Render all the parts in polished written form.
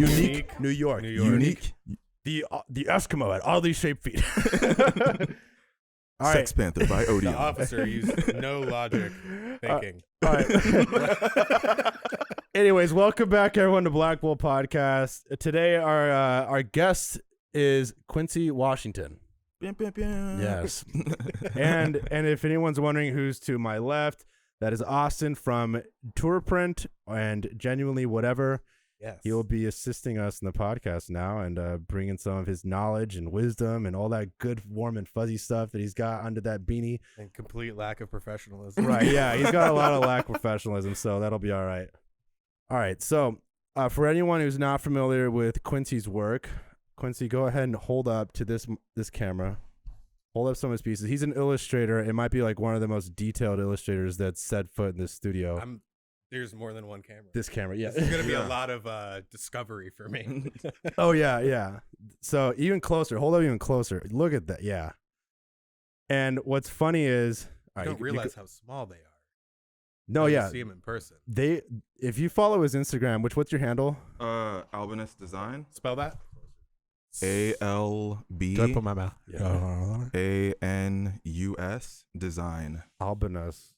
Unique, New York. Unique. The Eskimo had oddly shaped feet. All Sex right. Panther by Odeon. The officer used no logic thinking. All right. Anyways, welcome back, everyone, to Black Bull Podcast. Today, our guest is Quincy Washington. Yes. and if anyone's wondering who's to my left, that is Austin from Tourprint and Genuinely Whatever. Yes. He will be assisting us in the podcast now and bringing some of his knowledge and wisdom and all that good, warm, and fuzzy stuff that he's got under that beanie. And complete lack of professionalism. Right, yeah. He's got a lot of lack of professionalism, so that'll be all right. All right, so for anyone who's not familiar with Quincy's work, Quincy, go ahead and hold up to this camera. Hold up some of his pieces. He's an illustrator. It might be like one of the most detailed illustrators that's set foot in this studio. There's more than one camera. This camera, yeah. This is going to be a lot of discovery for me. Oh, yeah. So even closer. Hold up even closer. Look at that, yeah. And what's funny is... I don't realize how small they are. No, yeah. See them in person. If you follow his Instagram, what's your handle? Albanus Design. Spell that. ALB. Do I put my mouth? Yeah. ANUS Design. Albanus.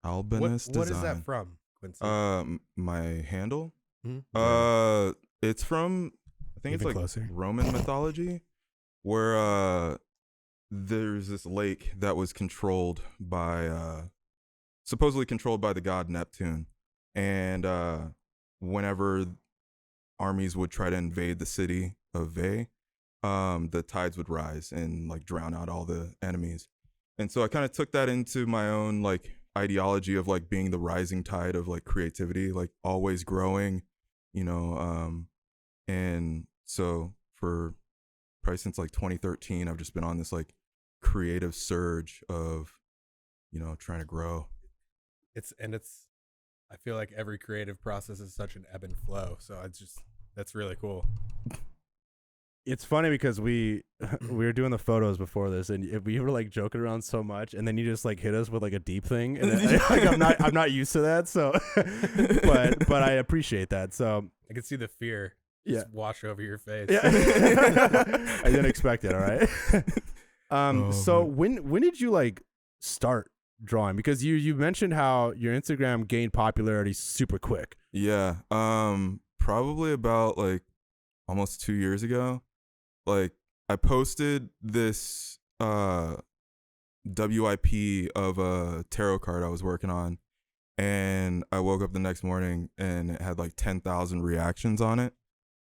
Albanus Design. What is that from, Quincy? My handle. Hmm? It's from I think Even it's like closer. Roman mythology, where there's this lake that was controlled by supposedly controlled by the god Neptune, and whenever armies would try to invade the city of Veii, the tides would rise and like drown out all the enemies. And so I kind of took that into my own like ideology of like being the rising tide of like creativity, like always growing, and so for probably since like 2013, I've just been on this like creative surge of, trying to grow. I feel like every creative process is such an ebb and flow. So that's really cool. It's funny because we were doing the photos before this, and we were like joking around so much, and then you just like hit us with like a deep thing, and then, like, I'm not used to that, so but I appreciate that. So I can see the fear just wash over your face. Yeah. I didn't expect it. All right. So when did you like start drawing? Because you mentioned how your Instagram gained popularity super quick. Yeah. Probably about like almost 2 years ago. Like I posted this WIP of a tarot card I was working on, and I woke up the next morning and it had like 10,000 reactions on it.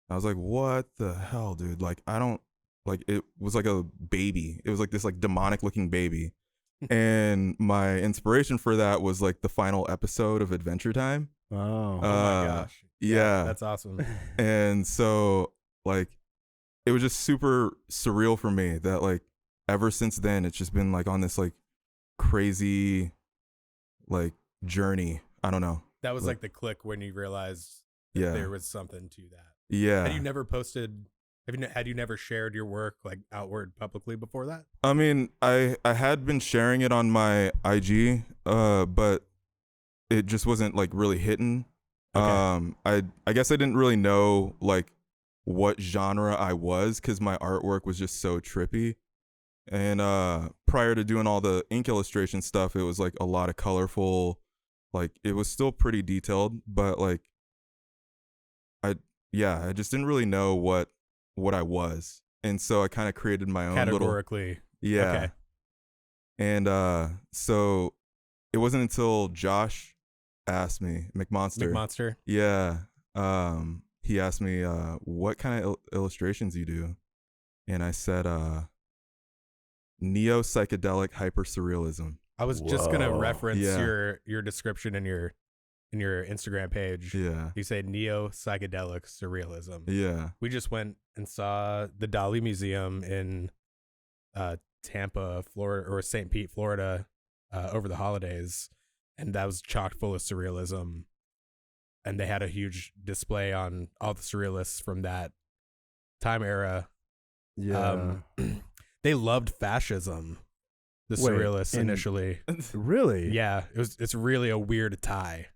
I was like, what the hell, dude? Like, I don't, like, it was like a baby. It was like this like demonic looking baby. And my inspiration for that was like the final episode of Adventure Time. Oh Oh my gosh. Yeah. That's awesome. And so like, it was just super surreal for me that like ever since then, it's just been like on this like crazy like journey. I don't know. That was like the click when you realized that there was something to that. Yeah. Had you never shared your work like outward publicly before that? I mean, I had been sharing it on my IG, but it just wasn't like really hitting. Okay. I guess I didn't really know like what genre I was, because my artwork was just so trippy. And prior to doing all the ink illustration stuff, it was like a lot of colorful, like it was still pretty detailed, but like I just didn't really know what I was. And so I kind of created my own Categorically. yeah. Okay. And so it wasn't until Josh asked me, McMonster. Yeah. He asked me what kind of illustrations you do. And I said neo psychedelic hyper surrealism. I was just gonna reference Yeah. your description in your Instagram page. Yeah. You say neo psychedelic surrealism. Yeah. We just went and saw the Dali Museum in Tampa, Florida, or St. Pete, Florida, over the holidays, and that was chock full of surrealism. And they had a huge display on all the surrealists from that time era. Yeah. They loved fascism, the Wait, surrealists initially. Really? Yeah, it's really a weird tie.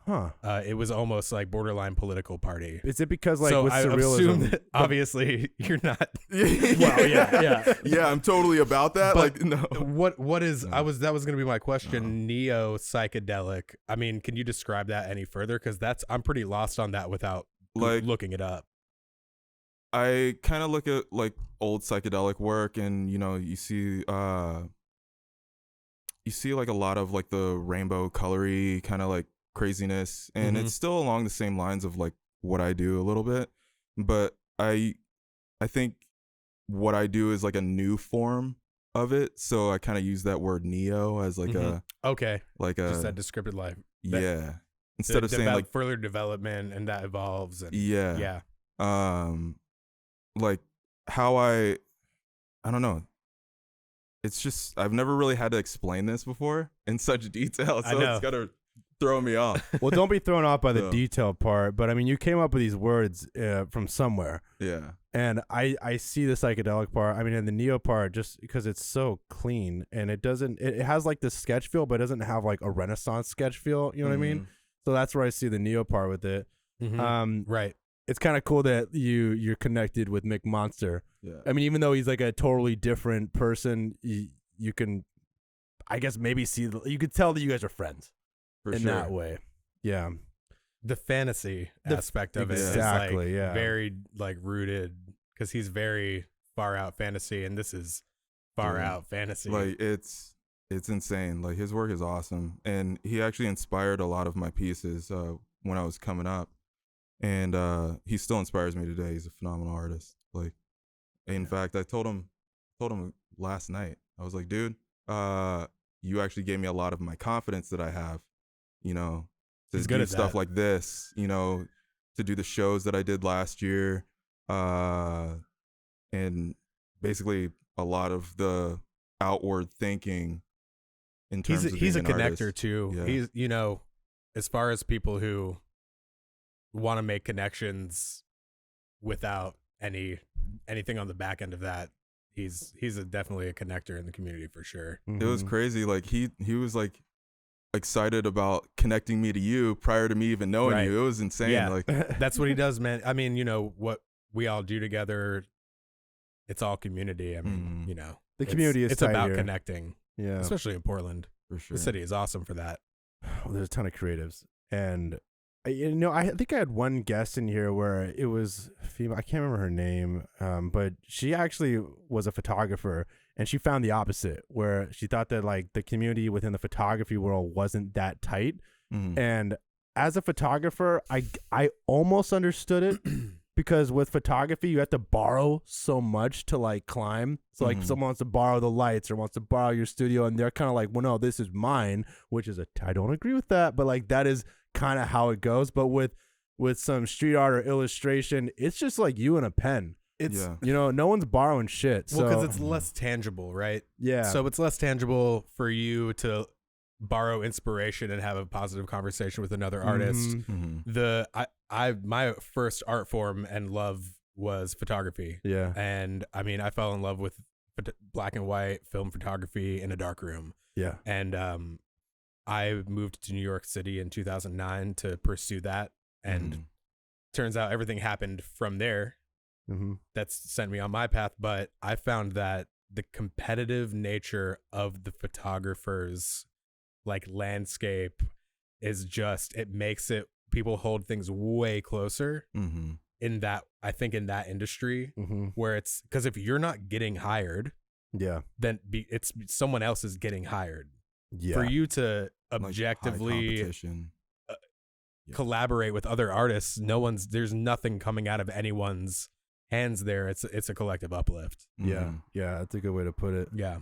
Huh. It was almost like borderline political party. Is it because like So with I surrealism? assume that obviously you're not. Well, yeah. Yeah, I'm totally about that. But like, no. What is No. that was going to be my question. Neo psychedelic. I mean, can you describe that any further? Because I'm pretty lost on that without Like, looking it up. I kind of look at like old psychedelic work, and you see like a lot of like the rainbow colory kind of like craziness, and Mhm. it's still along the same lines of like what I do a little bit, but I think what I do is like a new form of it, so I kind of use that word neo as like Mhm. Okay, like just a that descriptive life. yeah, instead of saying like further development and that evolves. And yeah, yeah. like how I don't know. It's just I've never really had to explain this before in such detail, I so know. it's gotta throw me off. Well, don't be thrown off by the So- detail part, but I mean, you came up with these words from somewhere, Yeah, and I see the psychedelic part. I mean, and the neo part, just because it's so clean and it doesn't. It has like this sketch feel, but it doesn't have like a Renaissance sketch feel. You know what I mean? So that's where I see the neo part with it. Mhm. Right. It's kind of cool that you're connected with Mick Monster. Yeah, I mean, even though he's like a totally different person, you can, I guess, maybe you could tell that you guys are friends for in sure. that way. Yeah. The fantasy aspect of it is exactly, like yeah. very like rooted because he's very far out fantasy, and this is far Yeah. out fantasy. Like it's insane. Like his work is awesome, and he actually inspired a lot of my pieces when I was coming up, and he still inspires me today. He's a phenomenal artist. Like, in fact, I told him last night. I was like, dude, you actually gave me a lot of my confidence that I have, to He's good do at stuff that. like this, to do the shows that I did last year, and basically a lot of the outward thinking in terms of he's a being an connector artist. too. Yeah. He's as far as people who want to make connections without anything on the back end of that, he's definitely a connector in the community for sure. It was Mhm. crazy. Like he was like excited about connecting me to you prior to me even knowing Right. you. It was insane. Yeah. Like That's what he does, man. I mean, what we all do together, it's all community. I mean, Mhm. The community is it's tight about here. connecting, Yeah. especially in Portland. for sure. The city is awesome for that. Well, there's a ton of creatives, and I think I had one guest in here where it was female. I can't remember her name, but she actually was a photographer, and she found the opposite, where she thought that like the community within the photography world wasn't that tight. Mhm. And as a photographer, I almost understood it because with photography, you have to borrow so much to like climb. So like Mhm. someone wants to borrow the lights or wants to borrow your studio, and they're kind of like, well, no, this is mine, which is I don't agree with that, but like that is kind of how it goes. But with some street art or illustration, it's just like you and a pen. It's Yeah. no one's borrowing shit. Well, because So it's less tangible, right? yeah. So it's less tangible for you to borrow inspiration and have a positive conversation with another artist. Mhm. Mhm. My first art form and love was photography. Yeah. And I mean, I fell in love with black and white film photography in a dark room. Yeah. And I moved to New York City in 2009 to pursue that. And Mhm. turns out everything happened from there. Mm-hmm. That's sent me on my path. But I found that the competitive nature of the photographers, like landscape, is just, it makes it, people hold things way closer Mhm. in that, I think in that industry Mm-hmm. where it's, because if you're not getting hired, Yeah. then it's someone else is getting hired. Yeah. For you to Like, high objectively competition. collaborate with other artists, there's nothing coming out of anyone's hands there. It's a collective uplift. Yeah. Mhm. Yeah. That's a good way to put it. Yeah.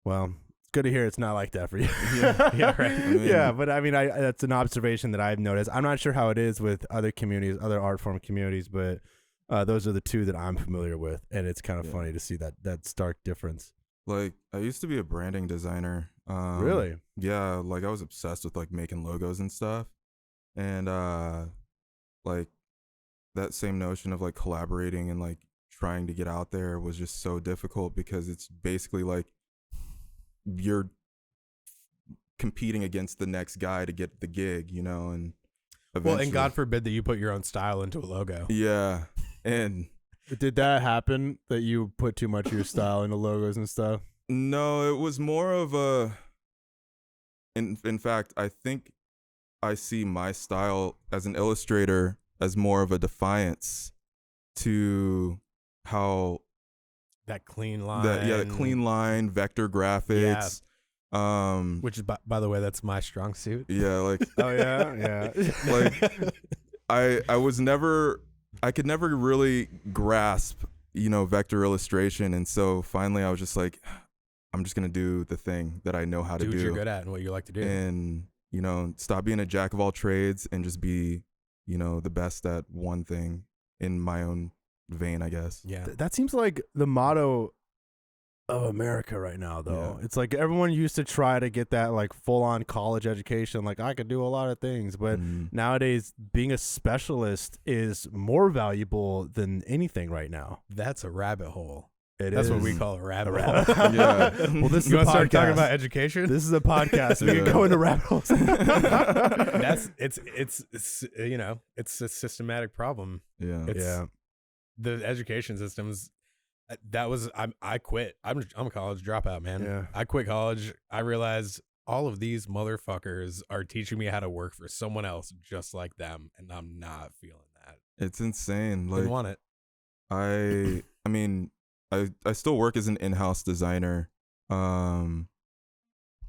Well, it's good to hear it's not like that for you. Yeah, right. I mean- Yeah, but I mean, that's an observation that I've noticed. I'm not sure how it is with other communities, other art form communities, but those are the two that I'm familiar with, and it's kind of Yeah. funny to see that stark difference. Like I used to be a branding designer. Really? Yeah, like I was obsessed with like making logos and stuff. And like that same notion of like collaborating and like trying to get out there was just so difficult because it's basically like you're competing against the next guy to get the gig, and eventually. Well, and God forbid that you put your own style into a logo. Yeah. And Did that happen, that you put too much of your style into logos and stuff? no, it was more of a, in fact, I think I see my style as an illustrator as more of a defiance to how That clean line. the clean line, vector graphics. Which is, by the way, that's my strong suit. Yeah, like Oh yeah, yeah. like I could never really grasp, vector illustration, and so finally I was just like, I'm just gonna do the thing that I know how to do. Do what you're good at and what you like to do. And stop being a jack of all trades and just be, the best at one thing in my own vein, I guess. Yeah. That seems like the motto of America right now, though. Yeah. It's like everyone used to try to get that like full-on college education, like I could do a lot of things, but nowadays being a specialist is more valuable than anything right now. That's a rabbit hole. That's what we call a rabbit hole. Yeah. Well, this is You a want to start talking podcast. about education? This is a podcast. We can Yeah. go into rabbit holes. It's a systematic problem. Yeah. It's, the education systems. I quit. I'm a college dropout, man. Yeah. I quit college. I realized all of these motherfuckers are teaching me how to work for someone else just like them, and I'm not feeling that. It's insane. Like, Didn't want it. I mean, I still work as an in-house designer,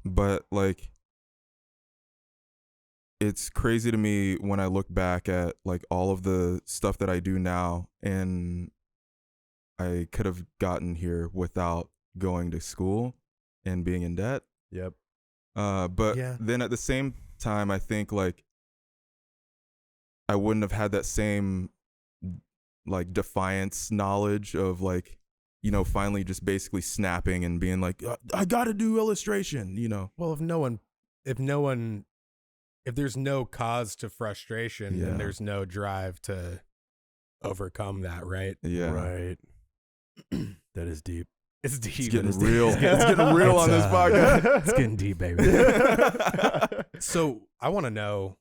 but like, it's crazy to me when I look back at like all of the stuff that I do now, and I could have gotten here without going to school and being in debt. Yep. But Yeah. then at the same time, I think like I wouldn't have had that same like defiance knowledge of like, finally just basically snapping and being like, I got to do illustration, Well, if there's no cause to frustration, Yeah. then there's no drive to overcome that, right? Yeah. Right. That is deep. It's deep. It's getting It's deep. real. It's getting real on this podcast. It's getting deep, baby. So I want to know,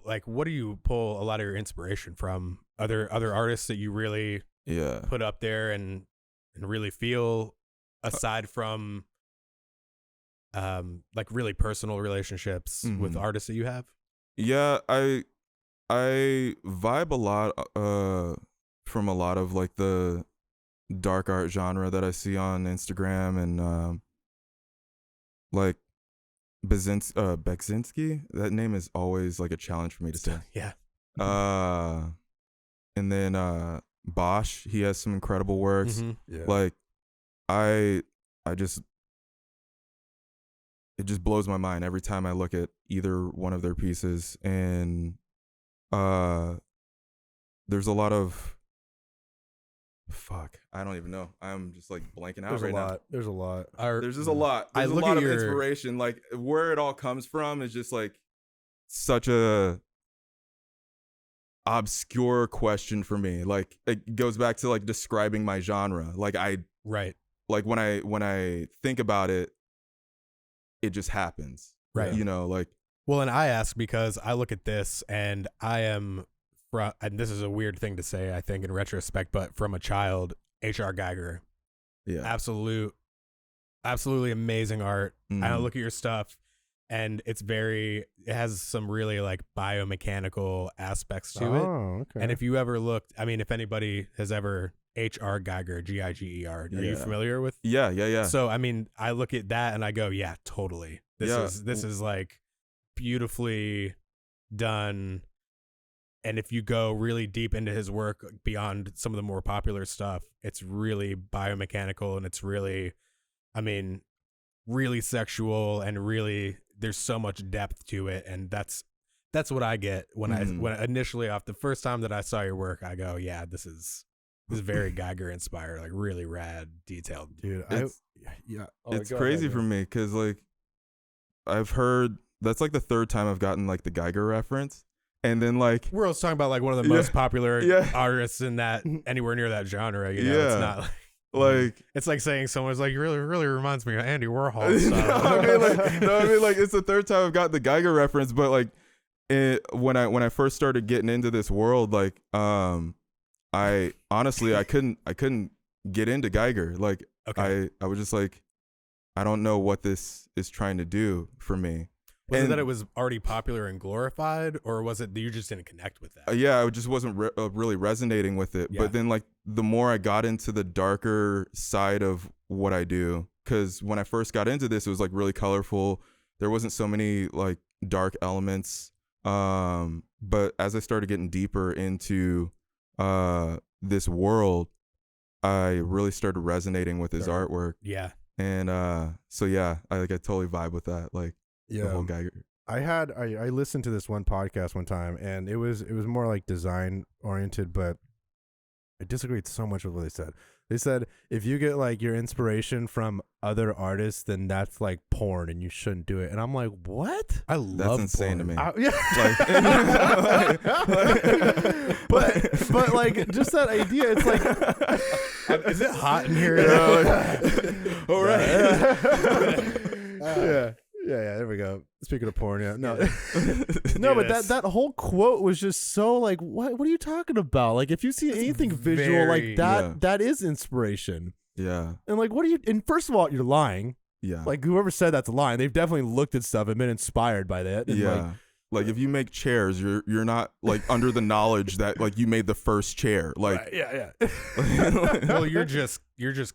like, what do you pull a lot of your inspiration from? Other artists that you really Yeah. put up there and really feel, aside from like really personal relationships with Mhm. artists that you have? Yeah, I vibe a lot from a lot of like the dark art genre that I see on Instagram, and like Beksinski. That name is always like a challenge for me to say. Yeah. And then Bosch, he has some incredible works. Mhm. Yeah. Like I just, it just blows my mind every time I look at either one of their pieces. And there's a lot of I don't even know. I'm just like blanking out There's right a now. lot. There's a lot. There's just a lot. I There's a look lot at of your- inspiration. Like where it all comes from is just like such a obscure question for me. Like it goes back to like describing my genre. Like Right. like when I think about it, it just happens. Right. Like Well, and I ask because I look at this and I am, and this is a weird thing to say, I think, in retrospect, but from a child, H.R. Geiger, yeah. absolutely amazing art. Mhm. I look at your stuff and it has some really like biomechanical aspects to it. Oh, okay. And if you ever looked, I mean, if anybody has ever H.R. Geiger, Giger, are you Yeah. familiar with? Yeah. So, I mean, I look at that and I go, yeah, totally. This Yeah. is like beautifully done. And if you go really deep into his work beyond some of the more popular stuff, it's really biomechanical and it's really, I mean, really sexual and really there's so much depth to it. And that's what I get when when initially off the first time that I saw your work, I go, yeah, this is very Geiger inspired, like really rad, detailed. Dude, It's- yeah. It's crazy for me because like I've heard that's like the third time I've gotten like the Geiger reference, and then like We're also talking about like one of the Yeah. most popular Yeah. artists in that anywhere near that genre. You know, Yeah. it's not like, like it's like saying someone's like, you really reminds me of Andy Warhol. no, Style. I mean like it's the third time I've got the Geiger reference, but like when I first started getting into this world, like I honestly I couldn't get into Geiger. Like I was just like, I don't know what this is trying to do for me. Was it that it was already popular and glorified, or was it that you just didn't connect with that? Yeah, I just wasn't really resonating with it. Yeah. But then, like, the more I got into the darker side of what I do, because when I first got into this, it was like really colorful. There wasn't so many like dark elements. But as I started getting deeper into this world, I really started resonating with his artwork. Yeah. And so yeah, I totally vibe with that. Like, the whole Geiger. I listened to this one podcast one time, and it was more like design oriented, but I disagreed so much with what they said. They said if you get like your inspiration from other artists, then that's like porn, and you shouldn't do it. And I'm like, what? I love That's insane porn. to me. Yeah. but like just that idea, it's like, Is it hot in here? All right. Yeah, there we go. Speaking of porn, yeah. No, no, but that whole quote was just so like, what are you talking about? Like, if you see anything visual like that, that is inspiration. Yeah. And like, what are you? And first of all, you're lying. Yeah. Like, whoever said that's lying, they've definitely looked at stuff and been inspired by that. And Yeah. Like if you make chairs, you're not like under the knowledge that like you made the first chair. Like right, yeah. Well, you're just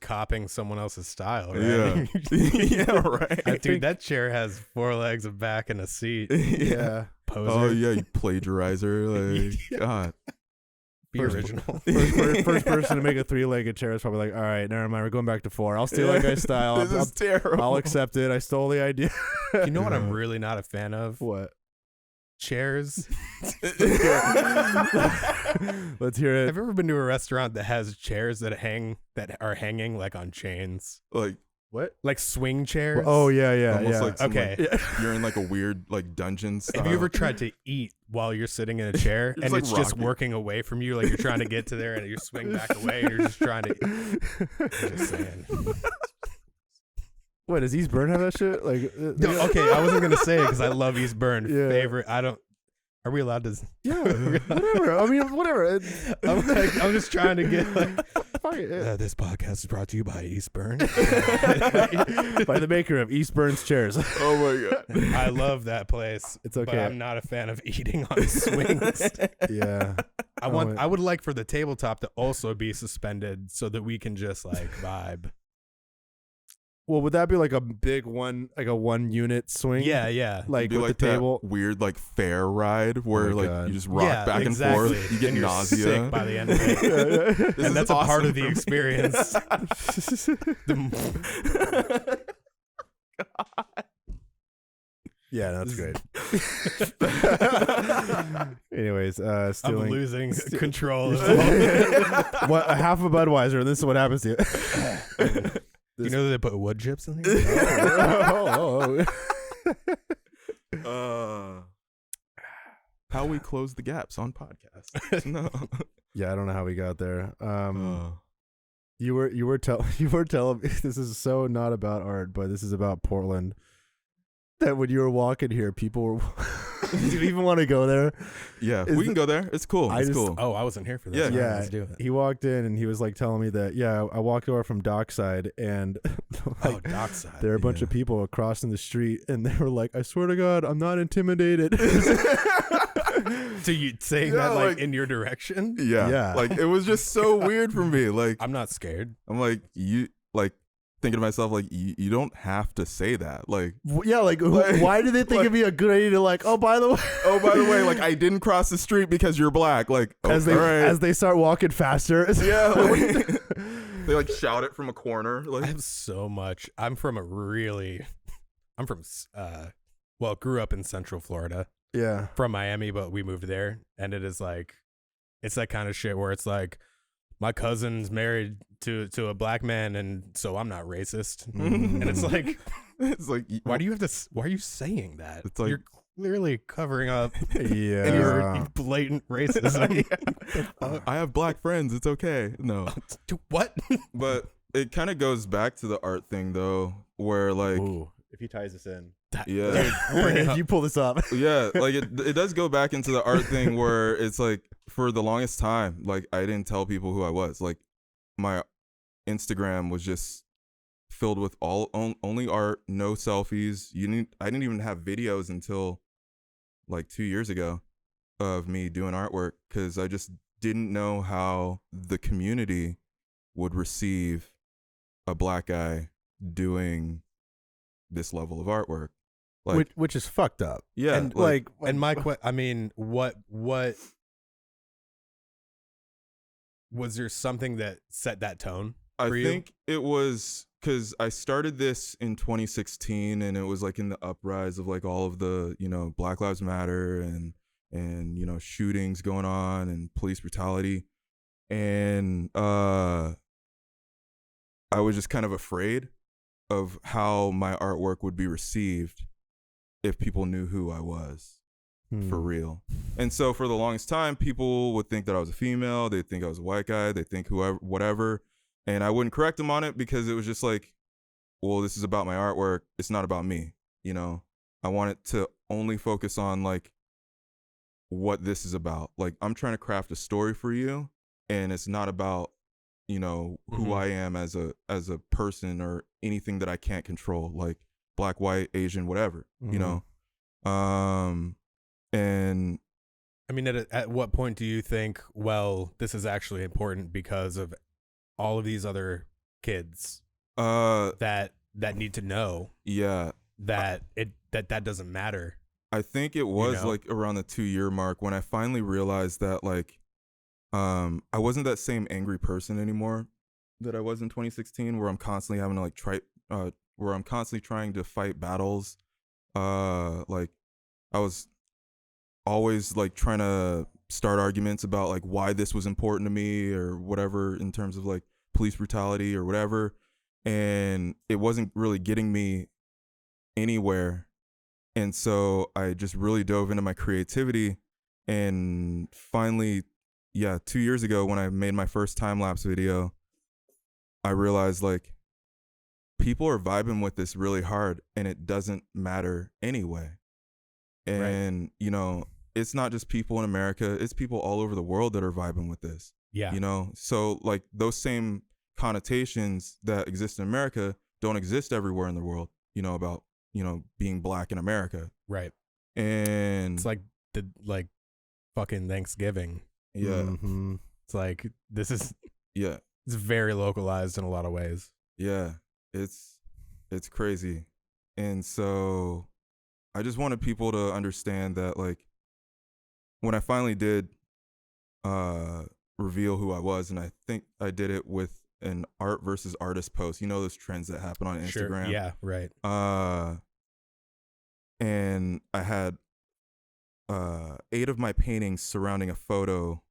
copying someone else's style, right? Yeah. Yeah, right. Dude, that chair has 4 legs, a back, and a seat. Yeah. Poser. Oh yeah, you plagiarizer. Like God. Be original. First person to make a 3-legged chair is probably like, all right, never mind, we're going back to 4. I'll steal that guy's style. This is terrible. I'll accept it. I stole the idea. You know what I'm really not a fan of? What? Chairs. Let's hear it. Have you ever been to a restaurant that has chairs that are hanging like on chains? Like what? Like swing chairs? Oh yeah. almost like some, Okay. like, you're in like a weird like dungeon style. Have you ever tried to eat while you're sitting in a chair and like it's just rocking. working away from you? Like you're trying to get to there and you swing back away and you're just trying to. I'm just saying. What, does East Burn have that shit? Like, No, okay, I wasn't gonna say it because I love East Burn. Yeah. Favorite. I don't. Are we allowed to? yeah, whatever. I mean, whatever. I'm just trying to get like. Fuck it, yeah. This podcast is brought to you by East Burn. By the maker of East Burn's chairs. Oh my God. I love that place. It's okay. But I'm not a fan of eating on swings. Yeah. I would like for the tabletop to also be suspended so that we can just like vibe. Well, would that be like a big one, like a 1-unit swing? Yeah. Like Be with like the table. that weird like fair ride where my like God. you just rock back exactly. and forth. You get And you're nausea sick by the end of it. This And is that's a part awesome of the for me. experience. Yeah, that's great. Anyways, I'm stealing. losing control. What, a half a Budweiser, and this is what happens to you. You know that they put wood chips in here? How we close the gaps on podcasts. No. Yeah, I don't know how we got there. You were telling me, this is so not about art, but this is about Portland. That when you were walking here, people were. Do you even want to go there? Yeah, Is we can go there. It's cool. It's cool. Oh, I wasn't here for this. Yeah. Let's do it. He walked in and he was like telling me that, yeah, I walked over from Dockside and like, Dockside. there are a bunch of people crossing the street and they were like, I swear to God, I'm not intimidated. So you saying Yeah, that like like- in your direction? Yeah. Yeah. Like it was just so weird for me. Like I'm not scared. I'm like you like thinking to myself like you don't have to say that. Like Yeah, like why do they think it'd be a good idea to like, oh, by the way, like I didn't cross the street because you're black. Like as they start walking faster. yeah, like, they like shout it from a corner. I Like have so much. I'm from grew up in Central Florida. Yeah. From Miami, but we moved there, and it's that kind of shit where it's like my cousin's married to a black man, and so I'm not racist. And it's like why are you saying that? It's like- you're clearly covering up Yeah. your blatant racism. I have black friends. It's okay. No, What? but it kind of goes back to the art thing though, where like Ooh, if he ties this in. Yeah. You pull this up. Yeah, like it does go back into the art thing where it's like for the longest time, like I didn't tell people who I was. Like my Instagram was just filled with only art, no selfies. I didn't even have videos until like 2 years ago of me doing artwork because I just didn't know how the community would receive a black guy doing this level of artwork. Like, which is fucked up. Yeah, and and I mean, what was there something that set that tone? I for think it was because I started this in 2016, and it was like in the uprise of like all of the Black Lives Matter and shootings going on and police brutality, and I was just kind of afraid of how my artwork would be received if people knew who I was for real. And so for the longest time, people would think that I was a female. They'd think I was a white guy. They'd think whoever, whatever. And I wouldn't correct them on it because it was just like, well, this is about my artwork. It's not about me. I want it to only focus on like what this is about. Like I'm trying to craft a story for you, and it's not about who I am as a person or anything that I can't control, like black, white, Asian, whatever, and I mean, at what point do you think, well, this is actually important because of all of these other kids that need to know that doesn't matter? I think it was like around the 2-year mark when I finally realized that like I wasn't that same angry person anymore that I was in 2016, where I'm constantly having to like where I'm constantly trying to fight battles. Like I was always like trying to start arguments about like why this was important to me or whatever in terms of like police brutality or whatever. And it wasn't really getting me anywhere. And so I just really dove into my creativity, and finally, 2 years ago when I made my first time-lapse video, I realized like people are vibing with this really hard and it doesn't matter anyway. And, it's not just people in America, it's people all over the world that are vibing with this. Yeah. So like those same connotations that exist in America don't exist everywhere in the world, about, being black in America. Right. And it's like the fucking Thanksgiving. Yeah. Mm-hmm. It's like this is it's very localized in a lot of ways. Yeah. It's crazy. And so I just wanted people to understand that like when I finally did reveal who I was, and I think I did it with an art versus artist post, those trends that happen on Instagram. Sure. Yeah, right. And I had 8 of my paintings surrounding a photo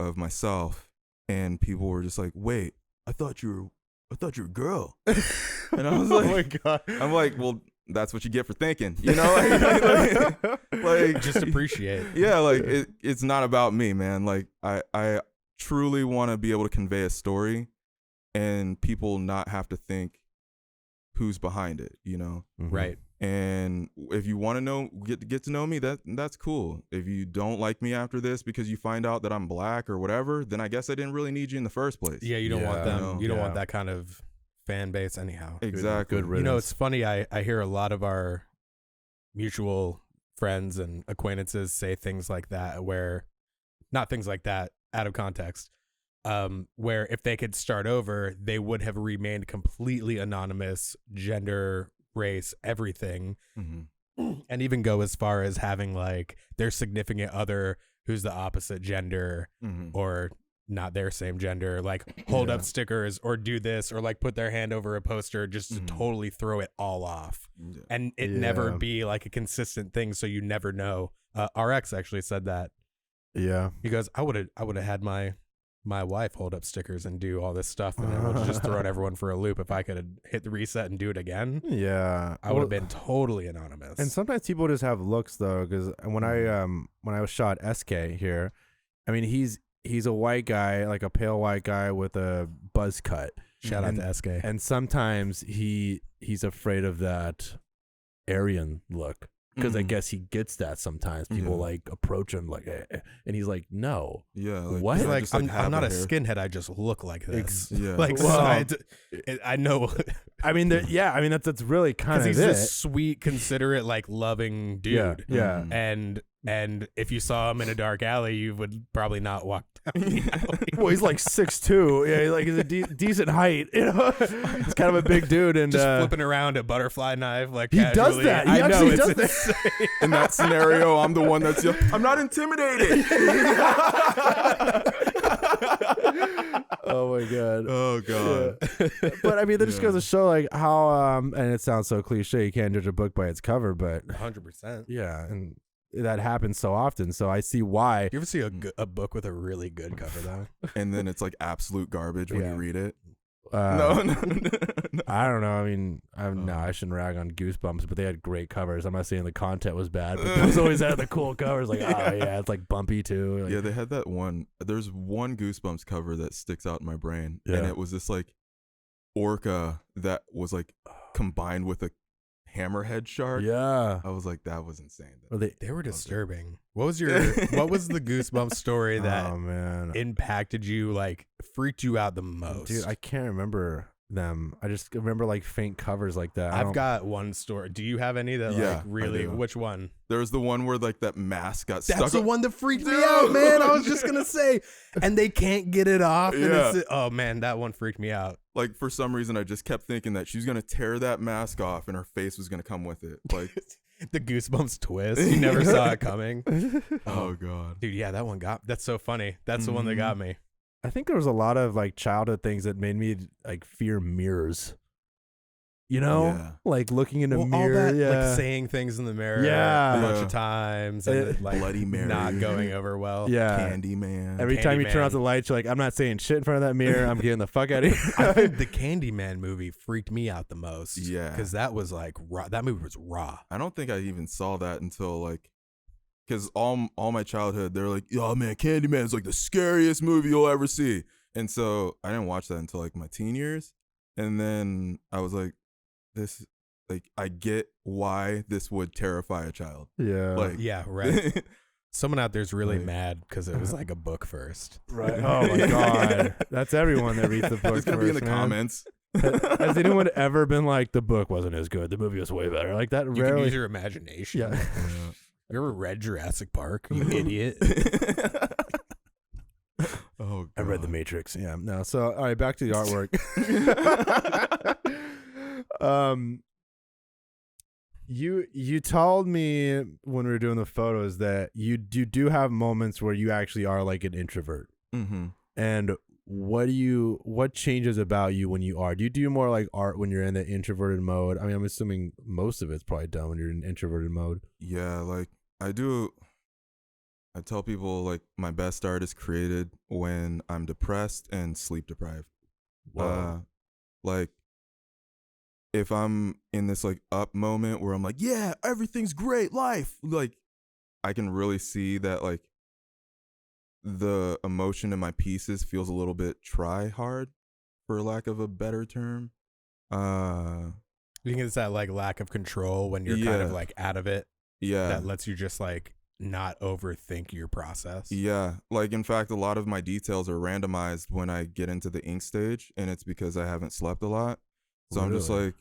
of myself, and people were just like, "Wait, I thought you were a girl." And I was like, "Oh my god!" I'm like, "Well, that's what you get for thinking," like just appreciate. Yeah, like it's not about me, man. Like I truly want to be able to convey a story, and people not have to think who's behind it, Right. And if you want to know, get to know me, that's cool. If you don't like me after this because you find out that I'm black or whatever, then I guess I didn't really need you in the first place. Yeah, you don't want them. You don't want that kind of fan base anyhow. Exactly. Good riddance. It's funny. I hear a lot of our mutual friends and acquaintances say things like that, where not things like that out of context. Where if they could start over, they would have remained completely anonymous, gender, race, everything, and even go as far as having like their significant other who's the opposite gender or not their same gender, like hold up stickers or do this or like put their hand over a poster just to totally throw it all off, and it never be like a consistent thing, so you never know. RX actually said that. Yeah, he goes, I would have had my wife hold up stickers and do all this stuff, and it would have just thrown everyone for a loop. If I could hit the reset and do it again, I would have been totally anonymous. And sometimes people just have looks though, because when I was shot SK here, I mean he's a white guy, like a pale white guy with a buzz cut. Shout out to SK. And sometimes he's afraid of that Aryan look. Because I guess he gets that sometimes. People like approach him like, and he's like, no. Yeah. Like, what? Like, just, I'm not a hair? skinhead. I just look like this. Yeah. Like, Well, I know. I mean, that's really kind of Because it. he's this sweet, considerate, like loving dude. Yeah. And if you saw him in a dark alley, you would probably not walk down the alley. Well, he's like 6'2". Yeah, he's a decent height. You know, he's kind of a big dude, and just flipping around a butterfly knife like he casually. does that. He I know, actually it's does that. insane. In that scenario, I'm the one that's I'm not intimidated. Oh my god. Oh god. Yeah. But I mean, that just goes to show like how and it sounds so cliche. You can't judge a book by its cover, but 100%. yeah, and that happens so often. So I see why. You ever see a book with a really good cover though? And then it's like absolute garbage when you read it. No. No. I don't know. I mean, no, I shouldn't rag on Goosebumps, but they had great covers. I'm not saying the content was bad, but those always had the cool covers. Like, oh yeah, it's like bumpy too. Like, Yeah, they had that one. There's one Goosebumps cover that sticks out in my brain, and it was this like orca that was like combined with a hammerhead shark. Yeah. I was like, that was insane. Well, They were disturbing. What was the Goosebumps story that impacted you, like freaked you out the most? Dude, I can't remember them. I just remember like faint covers like that. I've got one story. Do you have any that like really? Which one? There was the one where like that mask got stuck. That's the one that freaked me out, man. I was just gonna say, and they can't get it off. And oh man, that one freaked me out. Like for some reason, I just kept thinking that she's gonna tear that mask off and her face was gonna come with it. Like the Goosebumps twist. You never saw it coming. Oh god, dude, yeah, that one that's so funny. That's the one that got me. I think there was a lot of like childhood things that made me like fear mirrors. You know, like looking in a mirror, all that, like saying things in the mirror, a bunch of times, and like Bloody Mary not going over well. Candyman. Every time you turn off the lights, you're like, I'm not saying shit in front of that mirror. I'm getting the fuck out of here. I think the Candyman movie freaked me out the most. Yeah, because that was like raw. That movie was raw. I don't think I even saw that until like, because all my childhood they're like, oh man, Candyman is like the scariest movie you'll ever see, and so I didn't watch that until like my teen years, and then I was like, this, like, I get why this would terrify a child. Yeah. Like, yeah, right. Someone out there's really mad because it was like a book first. Right. Oh my god. That's everyone that reads the book it's gonna first, be in the comments. Has anyone ever been like, the book wasn't as good, the movie was way better? Like that. You can use your imagination. Yeah. You ever read Jurassic Park? You idiot. Oh, God. I read The Matrix. Yeah. No. So all right, back to the artwork. You told me when we were doing the photos that you do have moments where you actually are like an introvert. Mm-hmm. And what changes about you when you are? Do you do more like art when you're in the introverted mode? I mean, I'm assuming most of it's probably done when you're in introverted mode. Yeah, like I tell people like my best art is created when I'm depressed and sleep deprived. Like if I'm in this like up moment where I'm like, yeah, everything's great, life, like I can really see that like the emotion in my pieces feels a little bit try hard, for lack of a better term. You think it's that like lack of control when you're kind of like out of it? Yeah. That lets you just like not overthink your process. Yeah. Like in fact, a lot of my details are randomized when I get into the ink stage, and it's because I haven't slept a lot. So I'm just like,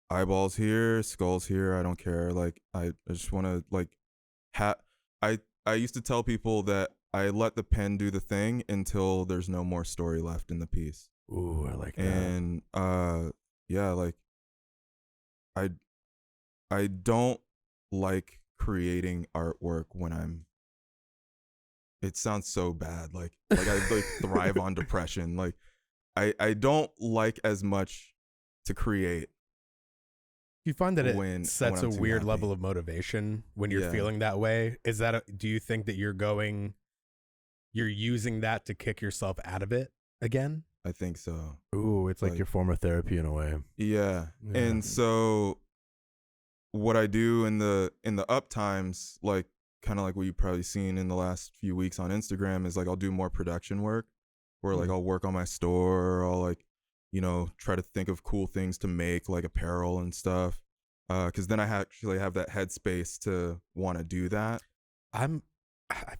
eyeballs here, skulls here, I don't care. Like I just want to like I used to tell people that I let the pen do the thing until there's no more story left in the piece. Ooh, I like that. And yeah, like I don't like creating artwork when it sounds so bad. Like I like thrive on depression. Like I don't like as much to create. You find that it sets when a I'm weird happy. level of motivation when you're feeling that way. Is that do you think that you're using that to kick yourself out of it again? I think so. Ooh, it's like your form of therapy in a way. Yeah. And so what I do in the up times, like kind of like what you've probably seen in the last few weeks on Instagram, is like I'll do more production work where like I'll work on my store, or I'll like, you know, try to think of cool things to make, like apparel and stuff. because then I actually have that headspace to want to do that. I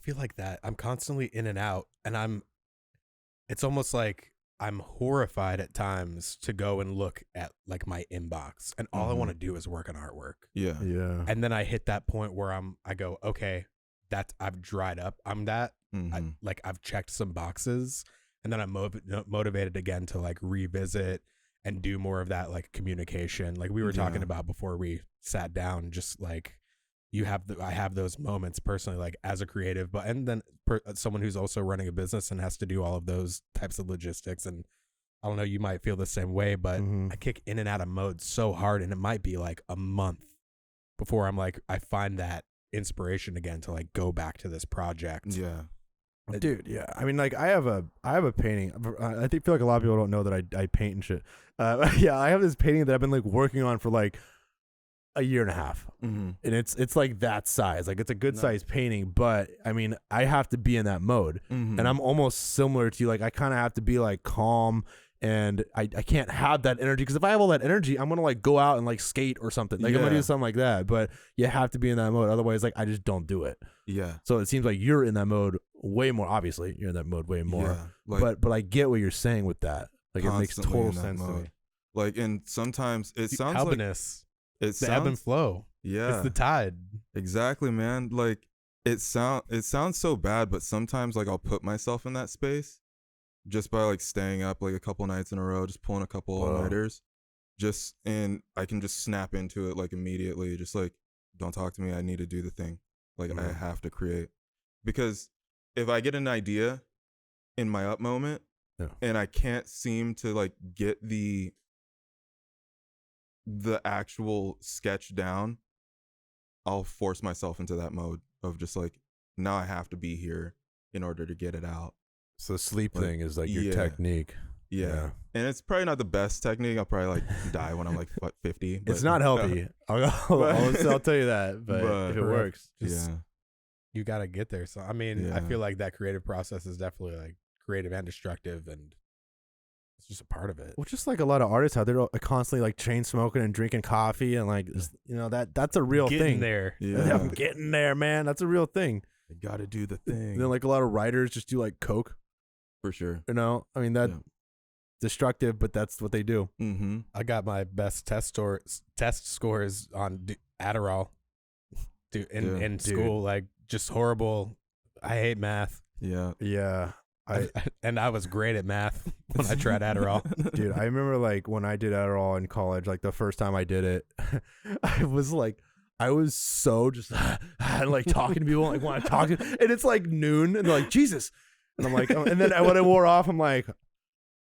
feel like that. I'm constantly in and out, and it's almost like I'm horrified at times to go and look at like my inbox, and all I want to do is work on artwork. Yeah. And then I hit that point where I go, okay, I've dried up. I've checked some boxes, and then I'm motivated again to like revisit and do more of that like communication. Like we were talking about before we sat down, just like I have those moments personally, like as a creative, and then someone who's also running a business and has to do all of those types of logistics. And I don't know, you might feel the same way, but I kick in and out of mode so hard, and it might be like a month before I'm like, I find that inspiration again to like go back to this project. Yeah. Dude, yeah. I mean, like I have a painting. I feel like a lot of people don't know that I paint and shit. Yeah, I have this painting that I've been like working on for like a year and a half, and it's like that size. Like it's a good size painting, but I mean, I have to be in that mode, and I'm almost similar to you. Like I kind of have to be like calm, and I can't have that energy, because if I have all that energy, I'm gonna like go out and like skate or something. Like I'm gonna do something like that. But you have to be in that mode, otherwise, like I just don't do it. Yeah. So it seems like you're in that mode way more. Obviously, you're in that mode way more. Yeah, like, but I get what you're saying with that. Like it makes total sense to me. Like, and sometimes it sounds Albanus, like the ebb and flow. Yeah, it's the tide. Exactly, man. Like it sounds so bad, but sometimes like I'll put myself in that space just by like staying up like a couple nights in a row, just pulling a couple all-nighters, and I can just snap into it like immediately. Just like, don't talk to me. I need to do the thing. Like I have to create, because if I get an idea in my up moment and I can't seem to like get the actual sketch down, I'll force myself into that mode of just like, now I have to be here in order to get it out. So the sleep thing is like your technique. Yeah. And it's probably not the best technique. I'll probably like die when I'm like 50. But, it's not healthy. I'll tell you that. But if it works, you got to get there. So, I mean, I feel like that creative process is definitely like creative and destructive, and it's just a part of it. Well, just like a lot of artists out there, constantly like chain smoking and drinking coffee, and like, that's a real thing. There. Yeah. I'm getting there, man. That's a real thing. You got to do the thing. And then like a lot of writers just do like coke. For sure. I mean, that's destructive, but that's what they do. I got my best test scores on Adderall in school. Like, just horrible. I hate math. Yeah. I was great at math when I tried Adderall. Dude, I remember like when I did Adderall in college, like the first time I did it, I was so just like talking to people, like want to talk to, and it's like noon, and they're like, Jesus. And I'm like, and then when I wore off, I'm like,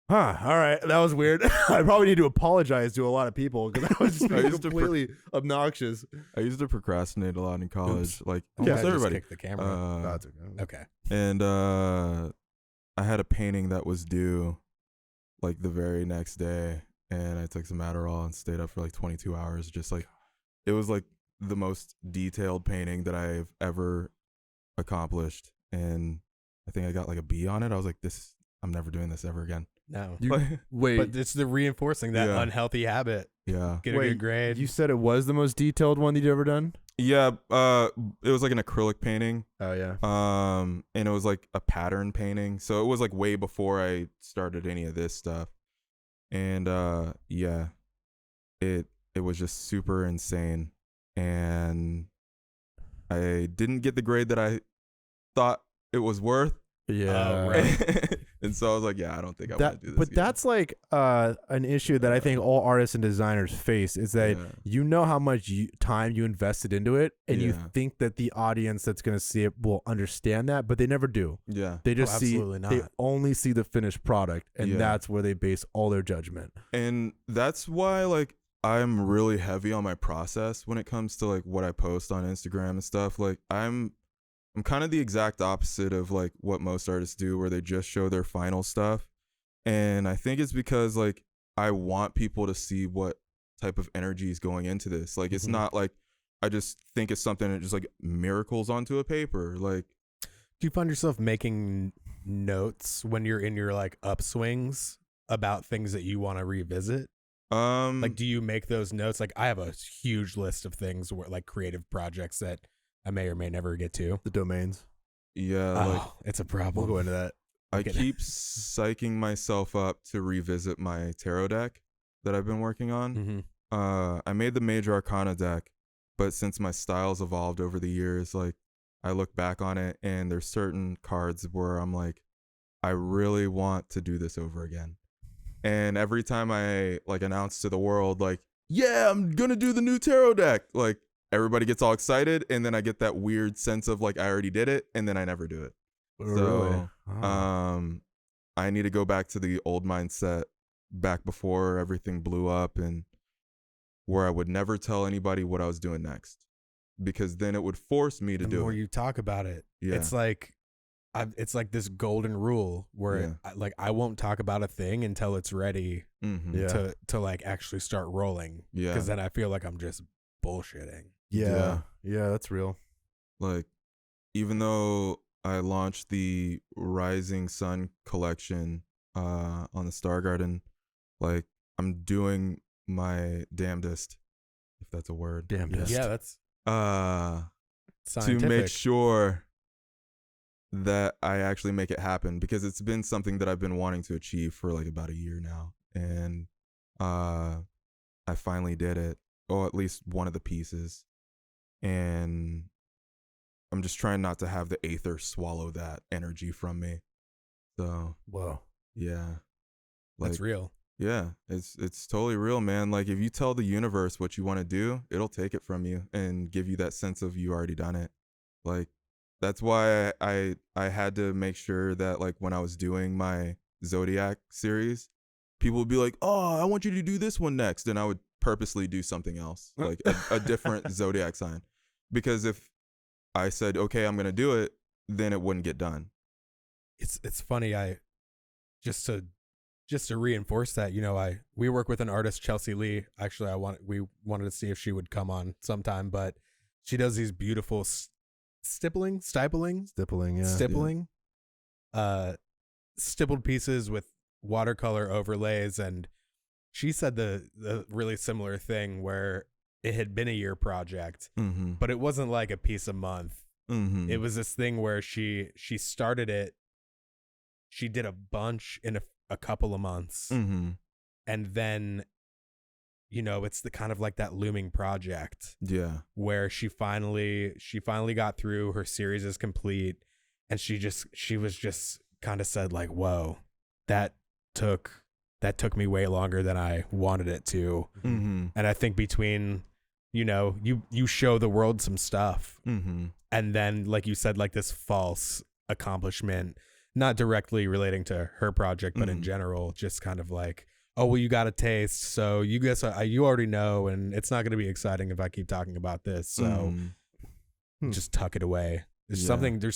all right, that was weird. I probably need to apologize to a lot of people, because I was just being completely obnoxious. I used to procrastinate a lot in college. Oops. Like almost everybody. Just kick the camera. That's okay. And I had a painting that was due like the very next day, and I took some Adderall and stayed up for like 22 hours. Just like, it was like the most detailed painting that I've ever accomplished, and I think I got like a B on it. I was like, I'm never doing this ever again. No. Wait. But it's the reinforcing that unhealthy habit. Yeah. Get a good grade. You said it was the most detailed one that you've ever done? Yeah. It was like an acrylic painting. Oh, yeah. And it was like a pattern painting. So it was like way before I started any of this stuff. And it was just super insane. And I didn't get the grade that I thought it was worth. Yeah. Right. And so I was like, I don't think I want to do this. But that's like an issue that I think all artists and designers face, is that you know how much time you invested into it, and you think that the audience that's going to see it will understand that, but they never do. Yeah. They just they only see the finished product, and that's where they base all their judgment. And that's why like I'm really heavy on my process when it comes to like what I post on Instagram and stuff. Like I'm kind of the exact opposite of like what most artists do, where they just show their final stuff. And I think it's because like I want people to see what type of energy is going into this. Like it's not like I just think it's something that just like miracles onto a paper. Like, do you find yourself making notes when you're in your like upswings about things that you want to revisit? Like, do you make those notes? Like, I have a huge list of things where, like, creative projects that I may or may never get to. The domains. Yeah, It's a problem. We'll go into that. I keep psyching myself up to revisit my tarot deck that I've been working on. I made the Major Arcana deck, but since my style's evolved over the years, like, I look back on it and there's certain cards where I'm like, I really want to do this over again. And every time I like announce to the world, like, yeah, I'm gonna do the new tarot deck, like, everybody gets all excited, and then I get that weird sense of like I already did it, and then I never do it. So, I need to go back to the old mindset back before everything blew up, and where I would never tell anybody what I was doing next, because then it would force me to do it. The more you talk about it, Yeah. it's like this golden rule where I won't talk about a thing until it's ready to like actually start rolling. Yeah. Because then I feel like I'm just bullshitting. Yeah, that's real. Like, even though I launched the Rising Sun collection on the Star Garden, like, I'm doing my damnedest, if that's a word. Damnedest. Yeah, that's to make sure that I actually make it happen, because it's been something that I've been wanting to achieve for like about a year now, and I finally did it, or at least one of the pieces, and I'm just trying not to have the aether swallow that energy from me. So, yeah, like, that's real. Yeah, it's totally real, man. Like, if you tell the universe what you want to do, it'll take it from you and give you that sense of you already done it. Like, that's why I had to make sure that, like, when I was doing my Zodiac series, people would be like, oh, I want you to do this one next, and I would purposely do something else, like a different Zodiac sign, because if I said, okay, I'm gonna do it, then it wouldn't get done. It's funny. Just to reinforce that, we work with an artist, Chelsea Lee. Actually, we wanted to see if she would come on sometime, but she does these beautiful stippling, stippled pieces with watercolor overlays, and she said the really similar thing where it had been a year project, but it wasn't like a piece a month. It was this thing where she started it, she did a bunch in a couple of months, and then it's the kind of like that looming project, where she finally got through, her series is complete, and she was just kind of said like, whoa, that took me way longer than I wanted it to. And I think between you show the world some stuff, and then, like you said, like this false accomplishment, not directly relating to her project, but in general, just kind of like, oh, well, you got a taste, so you already know, and it's not going to be exciting if I keep talking about this, so just tuck it away. There's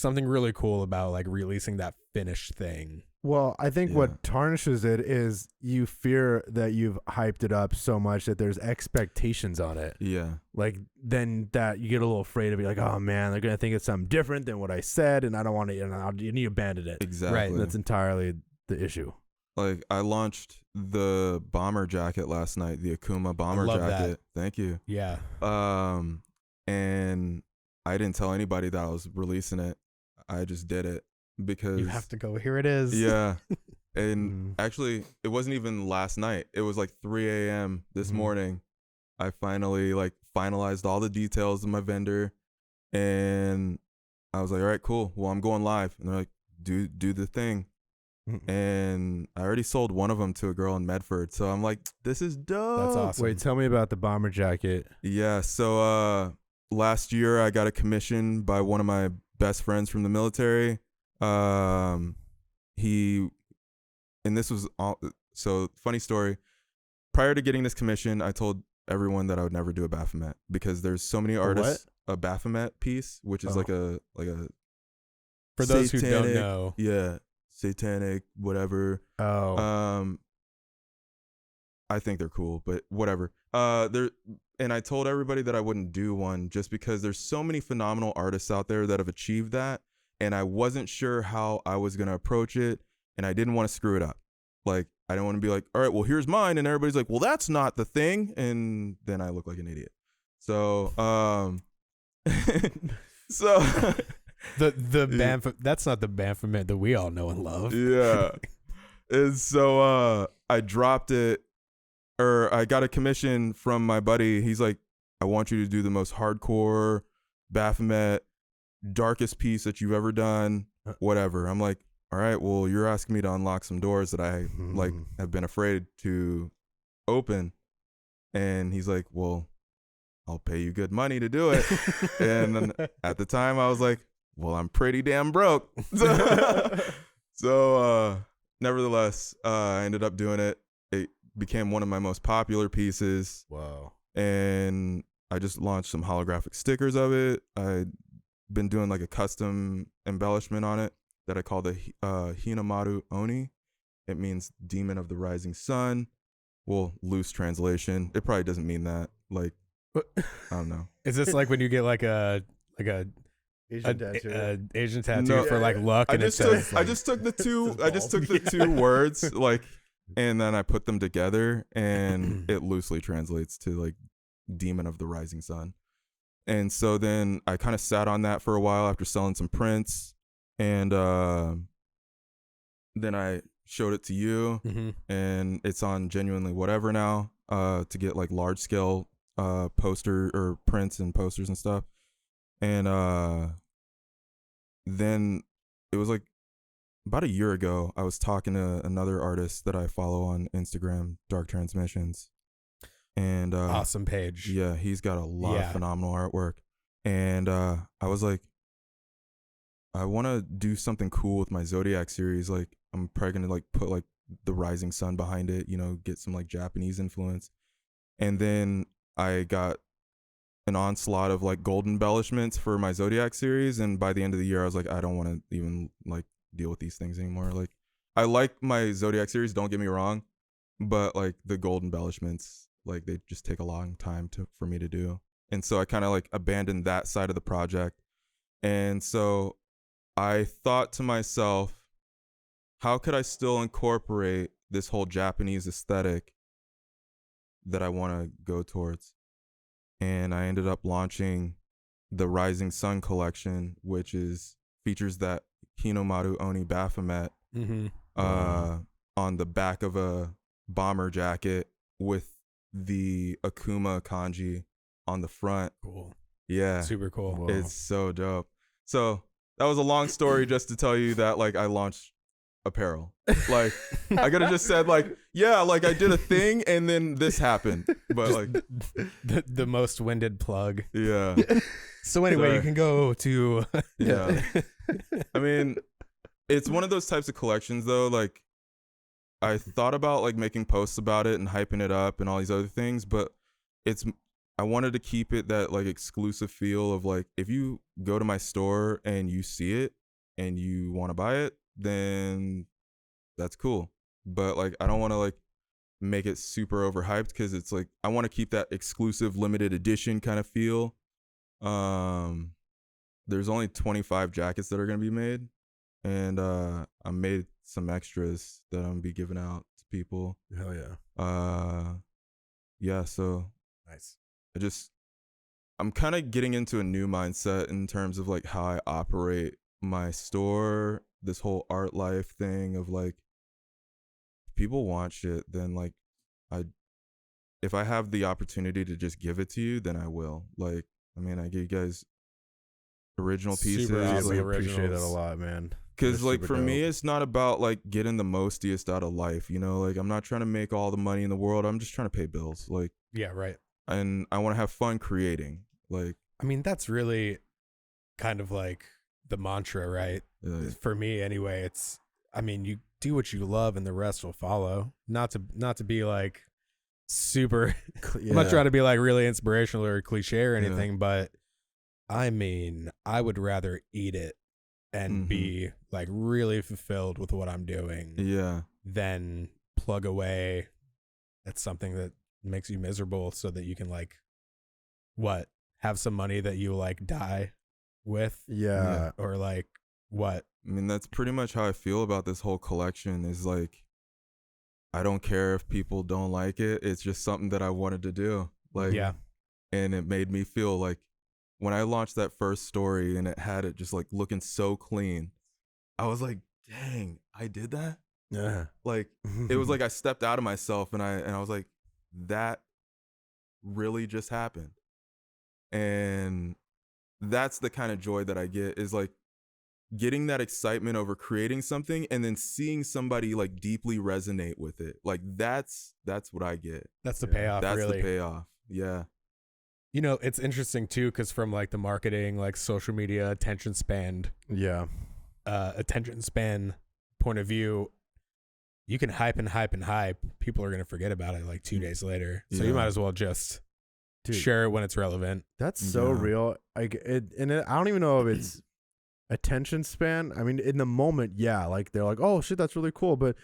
something really cool about like releasing that finished thing. Well, I think what tarnishes it is you fear that you've hyped it up so much that there's expectations on it. Yeah. Like, then that you get a little afraid to be like, oh man, they're going to think it's something different than what I said, and I don't want to, and you abandon it. Exactly. Right. That's entirely the issue. Like, I launched the bomber jacket last night, the Akuma bomber jacket. That. Thank you. Yeah. And I didn't tell anybody that I was releasing it. I just did it because you have to go, here it is. Yeah. And actually, it wasn't even last night. It was like 3 a.m. this morning. I finally like finalized all the details of my vendor, and I was like, all right, cool. Well, I'm going live. And they're like, do the thing. And I already sold one of them to a girl in Medford. So I'm like, this is dope. That's awesome. Wait, tell me about the bomber jacket. Yeah. So last year I got a commission by one of my best friends from the military. And this was all, so funny story. Prior to getting this commission, I told everyone that I would never do a Baphomet because there's so many artists. A Baphomet piece, which is like a for those who don't know. Yeah. Satanic, whatever. I think they're cool, but whatever. And I told everybody that I wouldn't do one just because there's so many phenomenal artists out there that have achieved that, and I wasn't sure how I was gonna approach it, and I didn't want to screw it up. Like, I didn't want to be like, all right, well, here's mine. And everybody's like, well, that's not the thing. And then I look like an idiot. So, so the that's not the Baphomet that we all know and love. Yeah. And so I dropped it, or I got a commission from my buddy. He's like, I want you to do the most hardcore Baphomet, darkest piece that you've ever done, whatever. I'm like, all right, well, you're asking me to unlock some doors that I like have been afraid to open. And he's like, well, I'll pay you good money to do it. And then at the time I was like, well, I'm pretty damn broke. So nevertheless, I ended up doing it. It became one of my most popular pieces. Wow. And I just launched some holographic stickers of it. I'd been doing like a custom embellishment on it that I call the Hinamaru Oni. It means demon of the rising sun. Well, loose translation. It probably doesn't mean that. Like, I don't know. Is this like when you get like a Asian tattoo for like luck? And I just took the two words, like, and then I put them together, and it loosely translates to like demon of the rising sun. And so then I kind of sat on that for a while after selling some prints, and then I showed it to you, and it's on Genuinely Whatever now, to get like large scale poster or prints and posters and stuff. And then it was like about a year ago, I was talking to another artist that I follow on Instagram, Dark Transmissions. And awesome page. Yeah, he's got a lot of phenomenal artwork. And I was like, I want to do something cool with my Zodiac series. Like, I'm probably gonna like put like the rising sun behind it, you know, get some like Japanese influence. And then I got an onslaught of like gold embellishments for my Zodiac series, and by the end of the year I was like, I don't want to even like deal with these things anymore. Like, I like my Zodiac series, don't get me wrong, but like the gold embellishments, like they just take a long time for me to do. And so I kind of like abandoned that side of the project. And so I thought to myself, how could I still incorporate this whole Japanese aesthetic that I want to go towards? And I ended up launching the Rising Sun collection, which features that Hinamaru Oni Baphomet on the back of a bomber jacket with the Akuma kanji on the front. Cool. Yeah. Super cool. Whoa. It's so dope. So that was a long story just to tell you that like I launched apparel. Like, I could have just said like, yeah, like I did a thing and then this happened, but like the most winded plug. Yeah. So anyway, you can go to yeah. I mean, it's one of those types of collections though. Like, I thought about like making posts about it and hyping it up and all these other things, but I wanted to keep it that like exclusive feel of like, if you go to my store and you see it and you want to buy it, then that's cool. But like, I don't want to like make it super overhyped, because it's like, I want to keep that exclusive limited edition kind of feel. There's only 25 jackets that are going to be made, and I made some extras that I'm going to be giving out to people. Hell yeah. Yeah, so nice. I'm kind of getting into a new mindset in terms of like how I operate my store, this whole art life thing of like, if people want shit, then like if I have the opportunity to just give it to you, then I will. Like, I mean, I give you guys original pieces. Super awesome. Like, We appreciate that a lot, man. Because like for me, it's not about like getting the mostiest out of life, you know? Like, I'm not trying to make all the money in the world. I'm just trying to pay bills. Like, yeah, right. And I want to have fun creating. Like, I mean, that's really kind of like the mantra, right? For me anyway. It's, I mean, you do what you love and the rest will follow. Not to be like super I'm not trying to be like really inspirational or cliche or anything, but I mean, I would rather eat it and be like really fulfilled with what I'm doing than plug away at something that makes you miserable so that you can like have some money that you like die with. Or like what? I mean, that's pretty much how I feel about this whole collection, is like, I don't care if people don't like it. It's just something that I wanted to do. Like, Yeah. And it made me feel like when I launched that first story and it had it just like looking so clean, I was like, dang, I did that. Yeah. Like, it was like I stepped out of myself and I was like, that really just happened. And that's the kind of joy that I get, is like getting that excitement over creating something and then seeing somebody like deeply resonate with it. Like that's what I get. That's the payoff. That's really. the payoff. Yeah. You know, it's interesting too, because from like the marketing, like social media attention span point of view, you can hype and hype and hype. People are going to forget about it like 2 days later. So you might as well just share it when it's relevant. That's so real. I don't even know if it's attention span. I mean, in the moment, yeah, like they're like, oh shit, that's really cool. But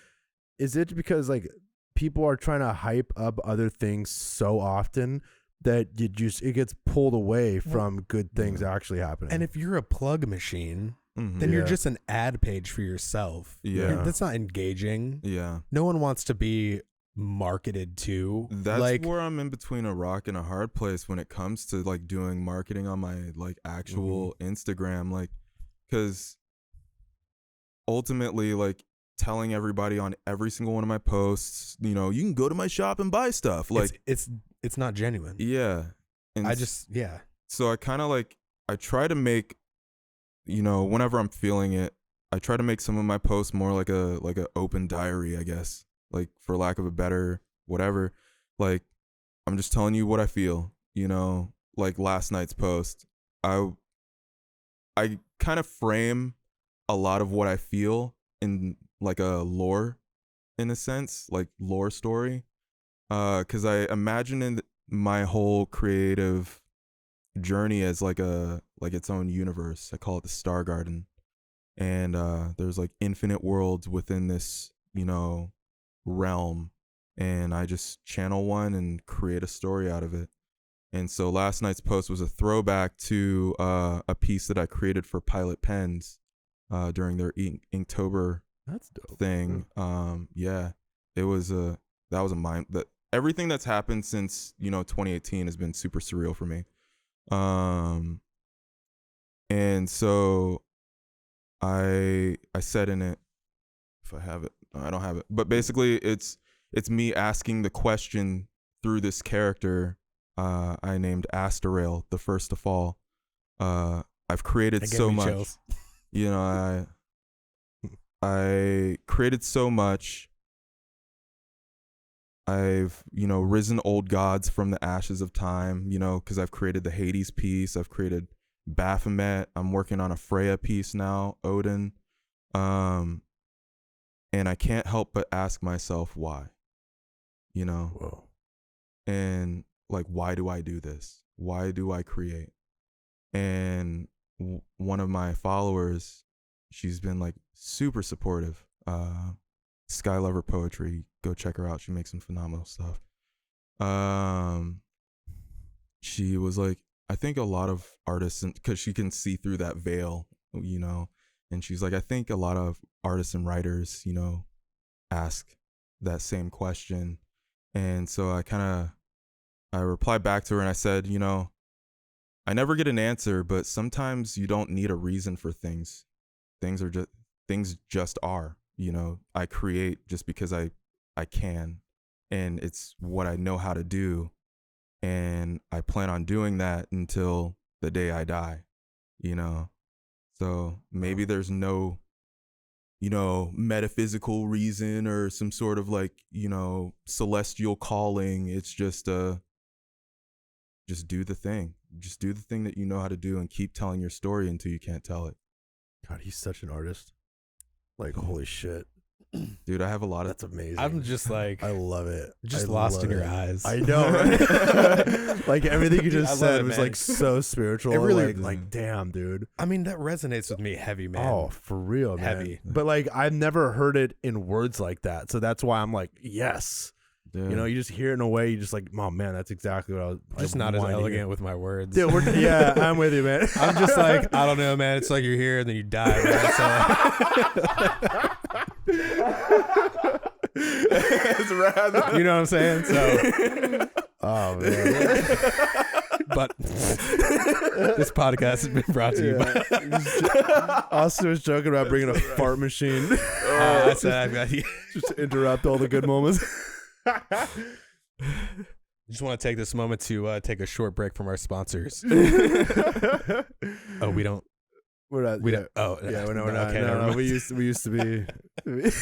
is it because like people are trying to hype up other things so often that it gets pulled away from good things actually happening? And if you're a plug machine, then you're just an ad page for yourself. Yeah. That's not engaging. Yeah. No one wants to be marketed to. That's like, where I'm in between a rock and a hard place when it comes to like doing marketing on my like actual Instagram. Like, because ultimately, like telling everybody on every single one of my posts, you know, you can go to my shop and buy stuff. Like it's not genuine. Yeah. And so I kind of like, I try to make, you know, whenever I'm feeling it, I try to make some of my posts more like a open diary, I guess, like for lack of a better whatever. Like I'm just telling you what I feel, you know, like last night's post. I kind of frame a lot of what I feel in like a lore, in a sense, like lore story. 'Cause I imagine in my whole creative journey as like its own universe. I call it the Star Garden. And there's like infinite worlds within this, you know, realm. And I just channel one and create a story out of it. And so last night's post was a throwback to a piece that I created for Pilot Pens during their Inktober thing. Yeah, it was that was a mind that everything that's happened since, you know, 2018 has been super surreal for me. And so I said in it, if I have it, no, I don't have it, but basically it's me asking the question through this character I named Asterail, the first to fall. I've created so much chills. You know, I created so much. I've, you know, risen old gods from the ashes of time, you know, because I've created the Hades piece. I've created Baphomet. I'm working on a Freya piece now, Odin. And I can't help but ask myself why, you know. Whoa. And like, why do I do this? Why do I create? And one of my followers, she's been like super supportive. Sky Lover Poetry, go check her out. She makes some phenomenal stuff. She was like, I think a lot of artists, because she can see through that veil, you know, and she's like, I think a lot of artists and writers, you know, ask that same question. And so I replied back to her and I said, you know, I never get an answer, but sometimes you don't need a reason for things. Things just are. You know, I create just because I can, and it's what I know how to do, and I plan on doing that until the day I die, you know. So maybe there's no, you know, metaphysical reason or some sort of like, you know, celestial calling. It's just do the thing. Just do the thing that you know how to do and keep telling your story until you can't tell it. God, he's such an artist. Like, holy shit. Dude, I have a lot of... That's amazing. I'm just like... I love it. Just lost in your eyes. I know, right? Like, everything you just said was, like, so spiritual. It really... Like, damn, dude. I mean, that resonates with me heavy, man. Oh, for real, man. Heavy. But, like, I've never heard it in words like that. So that's why I'm like, yes. Dude. You know, you just hear it in a way, you just like, oh, man, that's exactly what I was... Just not as elegant with my words. Dude, yeah, I'm with you, man. I'm just like, I don't know, man. It's like you're here and then you die, man. So... rather. You know what I'm saying? So, Oh man. but this podcast has been brought to you by. Austin was joking about bringing a fart machine I said I've got you. just to interrupt all the good moments. Just want to take this moment to take a short break from our sponsors. Oh, we don't. We're not. We yeah. don't. Oh, Yeah, we're not. Okay, never No, mind. we used to be. Isn't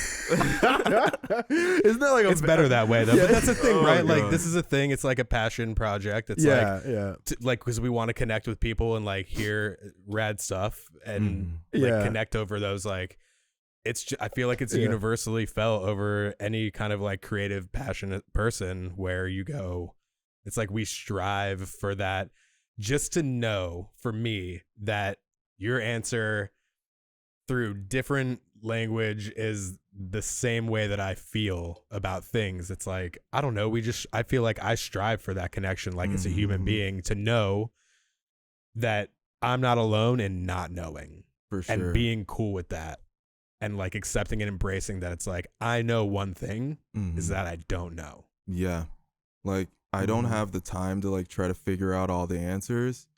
that like It's better that way though. Yeah. But that's the thing, Oh, right? Like God. this is a thing. It's like a passion project. It's like yeah. like because we want to connect with people and like hear rad stuff and like Yeah. connect over those like. I feel like it's Yeah. universally felt over any kind of like creative, passionate person where you go. It's like we strive for that, just to know for me that your answer through different language is the same way that I feel about things. It's like, I don't know. I feel like I strive for that connection. Like as a human being to know that I'm not alone in not knowing For sure. and being cool with that and like accepting and embracing that. It's like, I know one thing is that I don't know. Yeah. Like, I don't have the time to like try to figure out all the answers,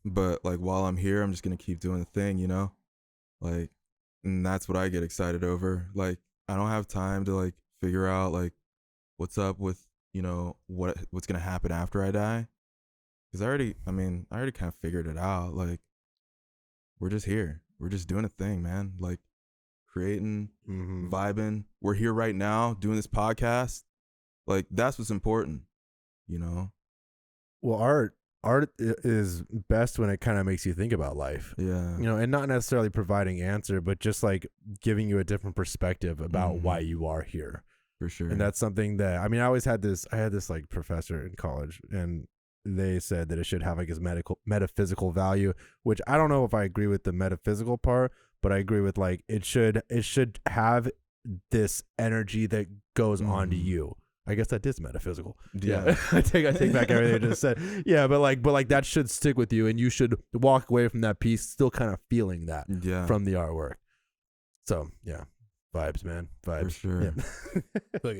but like while I'm here, I'm just going to keep doing the thing, you know? Like, and that's what I get excited over. Like, I don't have time to like figure out like what's up with, you know, what's going to happen after I die. Cause I already kind of figured it out. Like, we're just here. We're just doing a thing, man. Like creating, vibing. We're here right now doing this podcast. Like, that's what's important. You know? Well, art is best when it kind of makes you think about life. Yeah. You know, and not necessarily providing answer, but just like giving you a different perspective about why you are here. For sure. And that's something that I had this like professor in college, and they said that it should have like this metaphysical value, which I don't know if I agree with the metaphysical part, but I agree with like it should have this energy that goes on to you. I guess that is metaphysical. Yeah. I take back everything I just said. Yeah, but like that should stick with you, and you should walk away from that piece still kind of feeling that from the artwork. So yeah, vibes, man, vibes. For sure. Yeah. Look,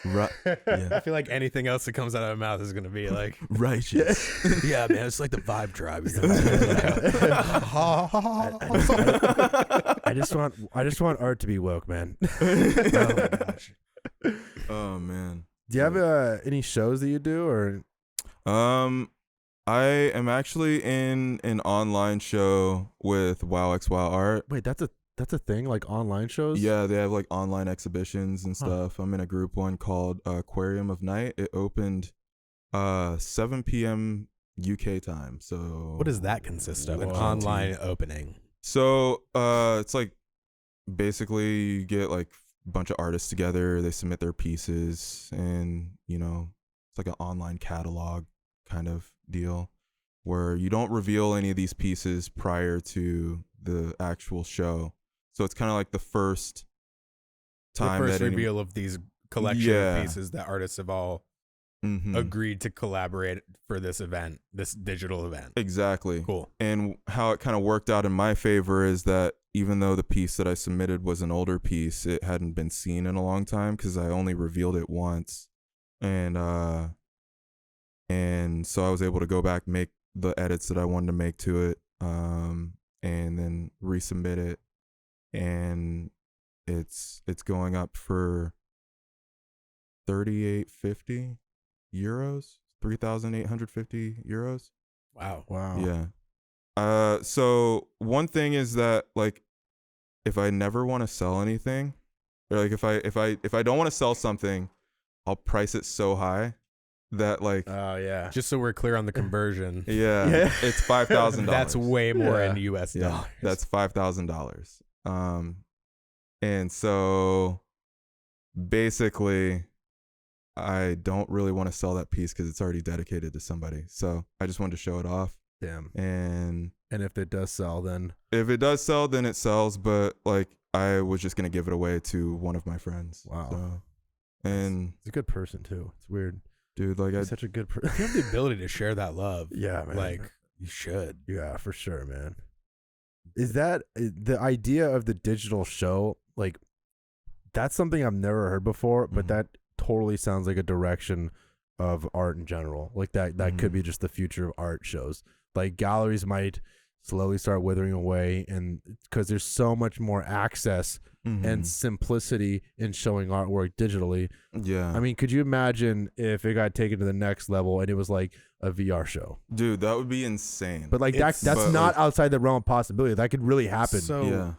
Right. Yeah. I feel like anything else that comes out of my mouth is going to be like, Righteous. yeah, man, it's like the vibe tribe. I just want art to be woke, man. Oh my gosh. Oh man. Do you have any shows that you do, or? I am actually in an online show with WowXWow Art. Wait, that's a thing, like online shows? Yeah, they have like online exhibitions and stuff. I'm in a group one called Aquarium of Night. It opened 7 p.m. UK time. So What does that consist of? An online opening. So it's like basically you get like a bunch of artists together, they submit their pieces, and you know, it's like an online catalog kind of deal where you don't reveal any of these pieces prior to the actual show. So it's kind of like the first time the first that reveal of these collection of pieces that artists have all agreed to collaborate for this event, this digital event. Exactly. Cool. And how it kind of worked out in my favor is that even though the piece that I submitted was an older piece, it hadn't been seen in a long time because I only revealed it once. And so I was able to go back, make the edits that I wanted to make to it, and then resubmit it. And it's going up for €3,850, 3,850 euros. Wow. Yeah. So one thing is that like if I never want to sell anything, or like if I don't want to sell something, I'll price it so high that like Oh yeah. Just so we're clear on the conversion. yeah. It's $5,000. That's way more in US Yeah, dollars. that's $5,000. And so basically I don't really want to sell that piece because it's already dedicated to somebody. So I just wanted to show it off. Damn. And if it does sell, then if it does sell, then it sells. But like I was just gonna give it away to one of my friends. Wow. So, and he's a good person too. It's weird. dude, like He's such a good person. If you have the ability to share that love, Yeah, man. like you should. Yeah, for sure, man. Is that the idea of the digital show? Like, that's something I've never heard before, but that totally sounds like a direction of art in general. Like that could be just the future of art shows. Like galleries might slowly start withering away, and because there's so much more access and simplicity in showing artwork digitally. Yeah. I mean, could you imagine if it got taken to the next level and it was like a VR show? Dude, that would be insane. But like that's not outside the realm of possibility. That could really happen. So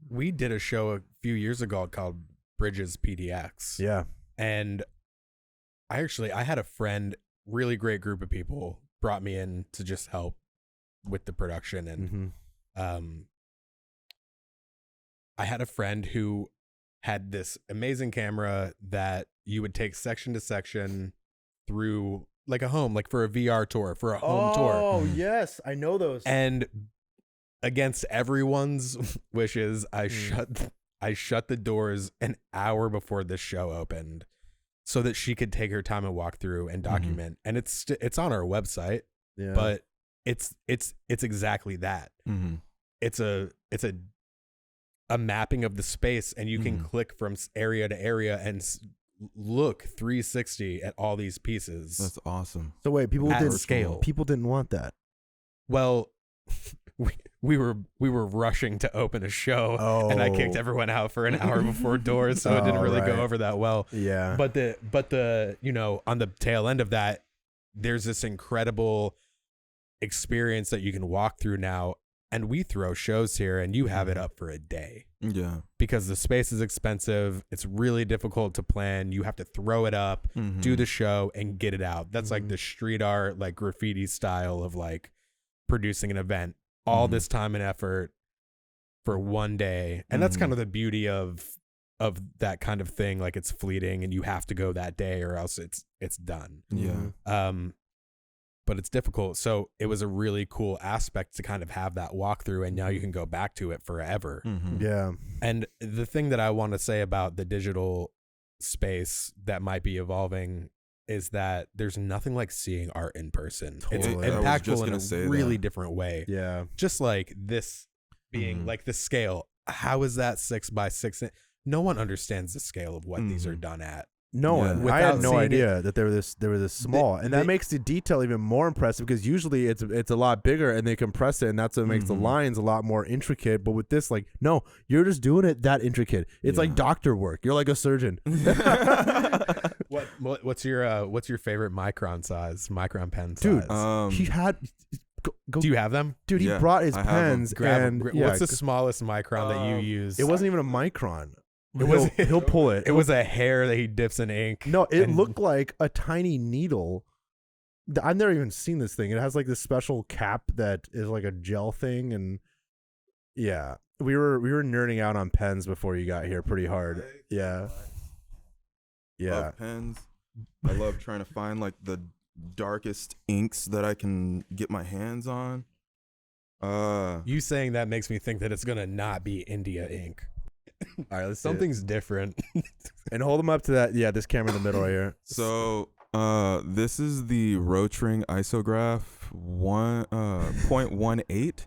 we did a show a few years ago called Bridges PDX. Yeah. And I had a friend, really great group of people, brought me in to just help with the production. And I had a friend who had this amazing camera that you would take section to section through like a home, like for a VR tour, for a home tour. Oh, yes. I know those. And against everyone's wishes, I shut the doors an hour before the show opened so that she could take her time and walk through and document. And it's on our website, but it's exactly that. It's a mapping of the space, and you can click from area to area and look 360 at all these pieces. That's awesome. So wait, people didn't want that. Well, we were rushing to open a show, and I kicked everyone out for an hour before doors, so it didn't really go over that well. Yeah. But the on the tail end of that, there's this incredible experience that you can walk through now. And we throw shows here, and you have it up for a day. Yeah. Because the space is expensive. It's really difficult to plan. You have to throw it up, do the show, and get it out. That's like the street art, like graffiti style of like producing an event. All this time and effort for one day. And that's kind of the beauty of that kind of thing. Like it's fleeting, and you have to go that day, or else it's done. Yeah. But it's difficult. So it was a really cool aspect to kind of have that walkthrough, and now you can go back to it forever. Yeah. And the thing that I want to say about the digital space that might be evolving is that there's nothing like seeing art in person. It's impactful in a really different way. Yeah. Just like this being like the scale. How is that 6 by 6? No one understands the scale of what these are done at. No one. I had no idea that they were this small, and that makes the detail even more impressive, because usually it's a lot bigger and they compress it, and that's what makes the lines a lot more intricate. But with this, like, no, you're just doing it that intricate. It's like doctor work. You're like a surgeon. What's your favorite micron pen size? Dude, he had. Do you have them? Dude, he brought his pens. What's the smallest micron that you use? It wasn't even a micron. He'll pull it. It was a hair that he dips in ink. No, it looked like a tiny needle. I've never even seen this thing. It has like this special cap that is like a gel thing, and yeah, we were nerding out on pens before you got here pretty hard. Yeah. Love pens. I love trying to find like the darkest inks that I can get my hands on. You saying that makes me think that it's gonna not be India ink. All right, let's something's different. And hold them up to that. Yeah, this camera in the middle right here. So, this is the Rotring Isograph 0.18.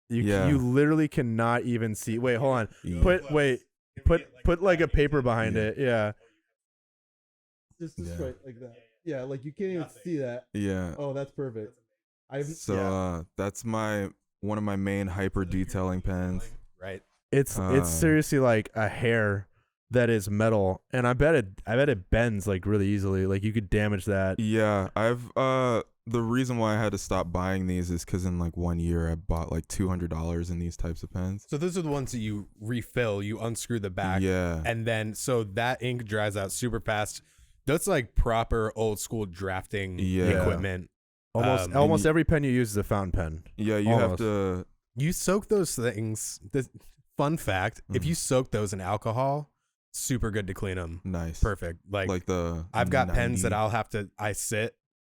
You literally cannot even see. Wait, hold on. Put like a paper behind it. Yeah. Just right like that. Yeah, like you can't even see that. Yeah. Oh, that's perfect. That's one of my main hyper detailing pens. Right. It's seriously like a hair that is metal, and I bet it bends like really easily. Like you could damage that. Yeah, the reason why I had to stop buying these is because in like 1 year I bought like $200 in these types of pens. So those are the ones that you refill. You unscrew the back, and then so that ink dries out super fast. That's like proper old school drafting equipment. Almost every pen you use is a fountain pen. Yeah, you have to. You soak those things. Fun fact: if you soak those in alcohol, super good to clean them. Nice, perfect. Like I've got 90. pens that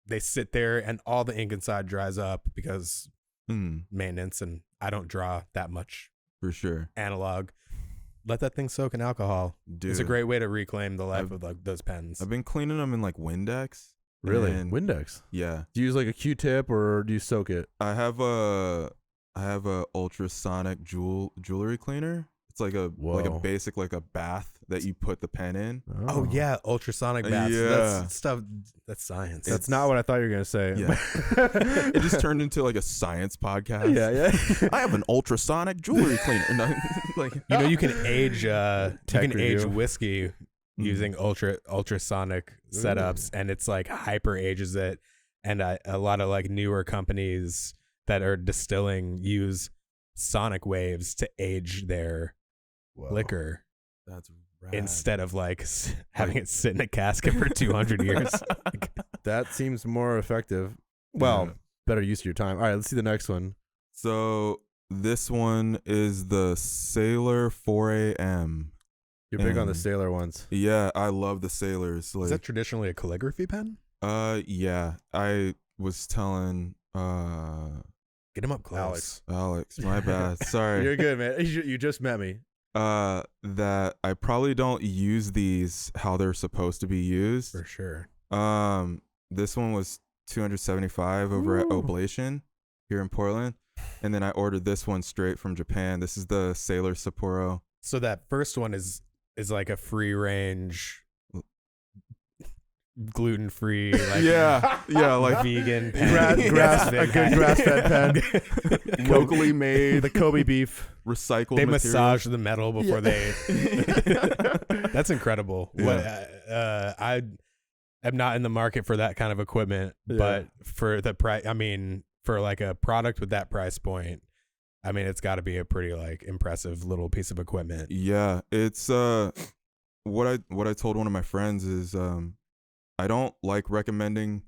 they sit there, and all the ink inside dries up because maintenance, and I don't draw that much for sure. Analog. Let that thing soak in alcohol. Dude, it's a great way to reclaim the life of like those pens. I've been cleaning them in like Windex. Really, Windex? Yeah. Do you use like a Q-tip or do you soak it? I have a ultrasonic jewelry cleaner. It's like a basic like a bath that you put the pen in. Oh yeah, ultrasonic baths. Yeah. That's stuff. That's science. That's not what I thought you were gonna say. Yeah. It just turned into like a science podcast. Yeah. I have an ultrasonic jewelry cleaner. No, like you can age review. whiskey using ultrasonic setups, and it's like hyper ages it. And a lot of like newer companies that are distilling use sonic waves to age their liquor. That's rad. Instead of like having it sit in a casket for 200 years. That seems more effective. Well, better use of your time. All right, let's see the next one. So this one is the Sailor 4AM. You're big on the Sailor ones. Yeah, I love the Sailors. Like, Is that traditionally a calligraphy pen? Yeah. I was telling Get him up close. Alex, my bad. Sorry. You're good, man. You just met me. That I probably don't use these how they're supposed to be used. For sure. This one was $275 over at Oblation here in Portland, and then I ordered this one straight from Japan. This is the Sailor Sapporo. So that first one is like a free range, gluten free, like like vegan pen. A good grass-fed pen. locally made, The Kobe beef. recycled. They materials. massage the metal before they. That's incredible. Yeah. I am not in the market for that kind of equipment, but for the price, I mean, for like a product with that price point, I mean, it's got to be a pretty like impressive little piece of equipment. Yeah, it's what I told one of my friends is I don't like recommending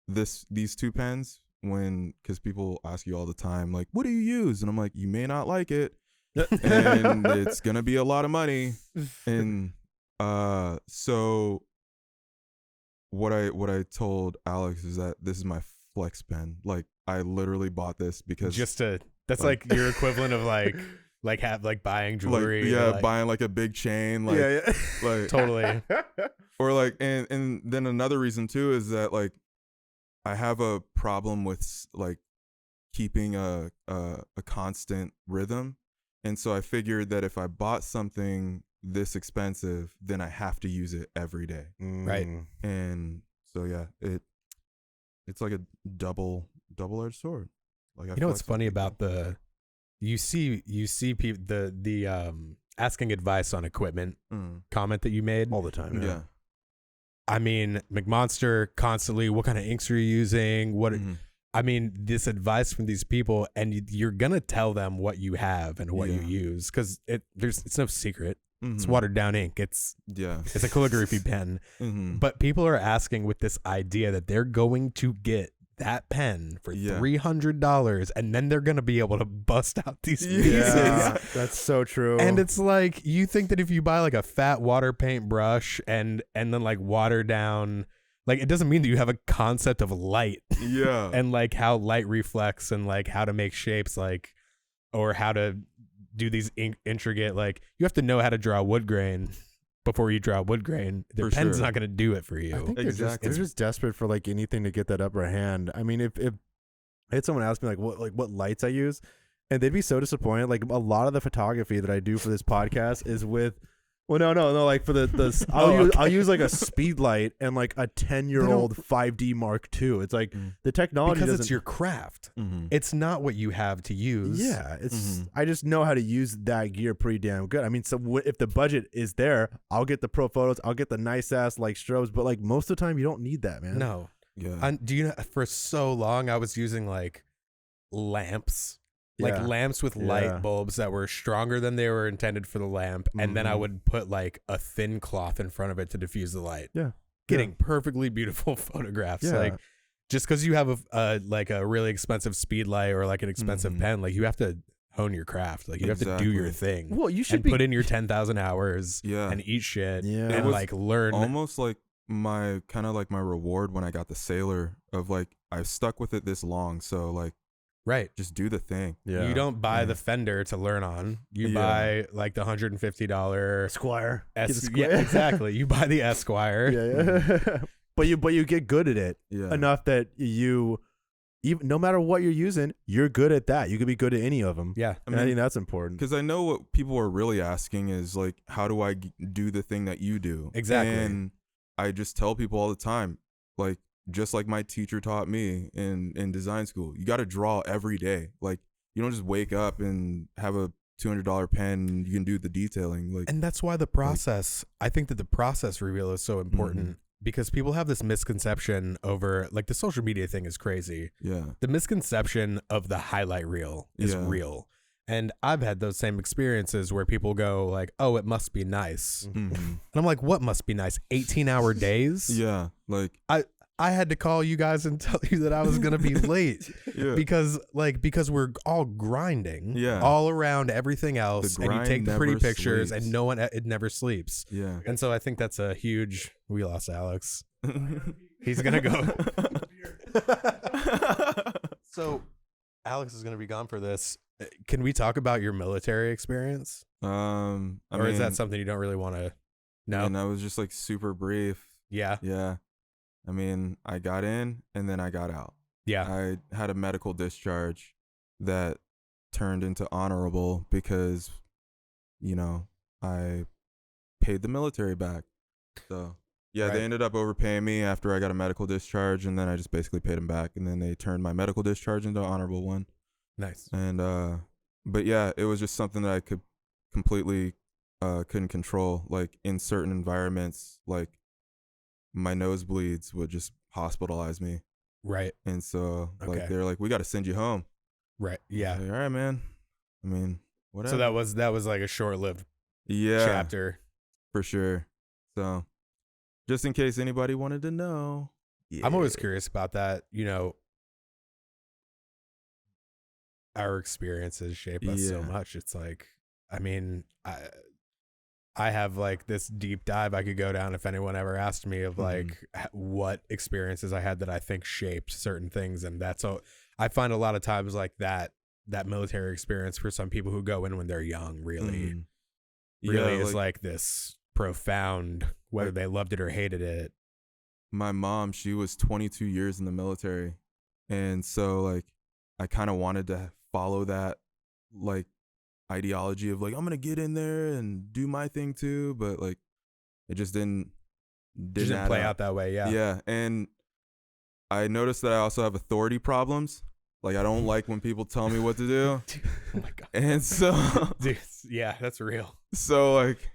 these two pens because people ask you all the time like, what do you use? And I'm like, you may not like it, and it's gonna be a lot of money. And so what I told Alex is that this is my flex pen. Like, I literally bought this because that's like your equivalent of like buying jewelry, buying like a big chain, like like totally. Or like, and then another reason too is that like I have a problem with like keeping a constant rhythm, and so I figured that if I bought something this expensive, then I have to use it every day, right? And so yeah, it's like a double-edged sword. Like, what's funny about you see people the asking advice on equipment comment that you made All the time. Yeah. I mean, McMonster constantly, what kind of inks are you using? I mean, this advice from these people, and you're going to tell them what you have and what you use, because it's no secret. It's watered down ink. It's a calligraphy pen. But people are asking with this idea that they're going to get that pen for $300, and then they're gonna be able to bust out these pieces. Yeah, that's so true. And it's like, you think that if you buy like a fat water paint brush and then like water down, like, it doesn't mean that you have a concept of light. And like how light reflects and like how to make shapes, like, or how to do these intricate, like, you have to know how to draw wood grain before you draw wood grain. The pen's not going to do it for you. I think they're just desperate for like anything to get that upper hand. I mean, if I had someone ask me what lights I use, and they'd be so disappointed. Like, a lot of the photography that I do for this podcast is with, no, like for the I'll use like a speed light and like a 10-year-old 5D Mark II. It's like the technology because it's your craft. It's not what you have to use. Yeah, it's I just know how to use that gear pretty damn good. I mean, so if the budget is there, I'll get the pro photos, I'll get the nice ass like strobes, but like most of the time you don't need that, man. No. Yeah. Do you know, for so long I was using like lamps. Like lamps with light bulbs that were stronger than they were intended for the lamp, and then I would put like a thin cloth in front of it to diffuse the light. Getting perfectly beautiful photographs. Like, just because you have a really expensive speed light or like an expensive pen, like, you have to hone your craft. Like, you have to do your thing. Well, you should put in your 10,000 hours and eat shit and like learn. Almost like my reward when I got the Sailor of like, I've stuck with it this long, so like, right, just do the thing. You don't buy the Fender to learn on. You buy like the $150 Esquire. Yeah, exactly. You buy the Esquire. But you get good at it enough that you even no matter what you're using, you're good at that. You could be good at any of them. Yeah. I think that's important. Because I know what people are really asking is like, how do I do the thing that you do? Exactly. And I just tell people all the time, like, just like my teacher taught me in design school, you got to draw every day. Like, you don't just wake up and have a $200 pen and you can do the detailing. Like, and that's why the process, I think that the process reveal is so important. Because people have this misconception over, like, the social media thing is crazy. Yeah. The misconception of the highlight reel is real. And I've had those same experiences where people go like, oh, it must be nice. And I'm like, what must be nice? 18-hour days? Yeah. Like, I had to call you guys and tell you that I was going to be late because we're all grinding all around everything else, and you take the pretty pictures and it never sleeps. Yeah. And so I think that's a huge, we lost Alex. He's going to go. So Alex is going to be gone for this. Can we talk about your military experience? Is that something you don't really want to know? And I was just like super brief. Yeah. Yeah. I mean, I got in and then I got out. Yeah. I had a medical discharge that turned into honorable because, you know, I paid the military back. So, yeah, They ended up overpaying me after I got a medical discharge, and then I just basically paid them back, and then they turned my medical discharge into an honorable one. Nice. And, but yeah, it was just something that I could completely couldn't control. Like, in certain environments, like, my nosebleeds would just hospitalize me. Right. And so like they're like, we got to send you home. Right. Yeah. Like, all right, man. I mean, whatever. So that was like a short-lived chapter. For sure. So just in case anybody wanted to know. Yeah. I'm always curious about that. You know, our experiences shape us so much. It's like, I mean, I have like this deep dive I could go down if anyone ever asked me of like what experiences I had that I think shaped certain things. And that's all I find a lot of times like that military experience for some people who go in when they're young really is like this profound, whether they loved it or hated it. My mom, she was 22 years in the military. And so like, I kind of wanted to follow that like ideology of like, I'm gonna get in there and do my thing too, but like it just didn't play out that way. Yeah. And I noticed that I also have authority problems. Like, I don't like when people tell me what to do. Oh my god. And so dude, yeah, that's real. So like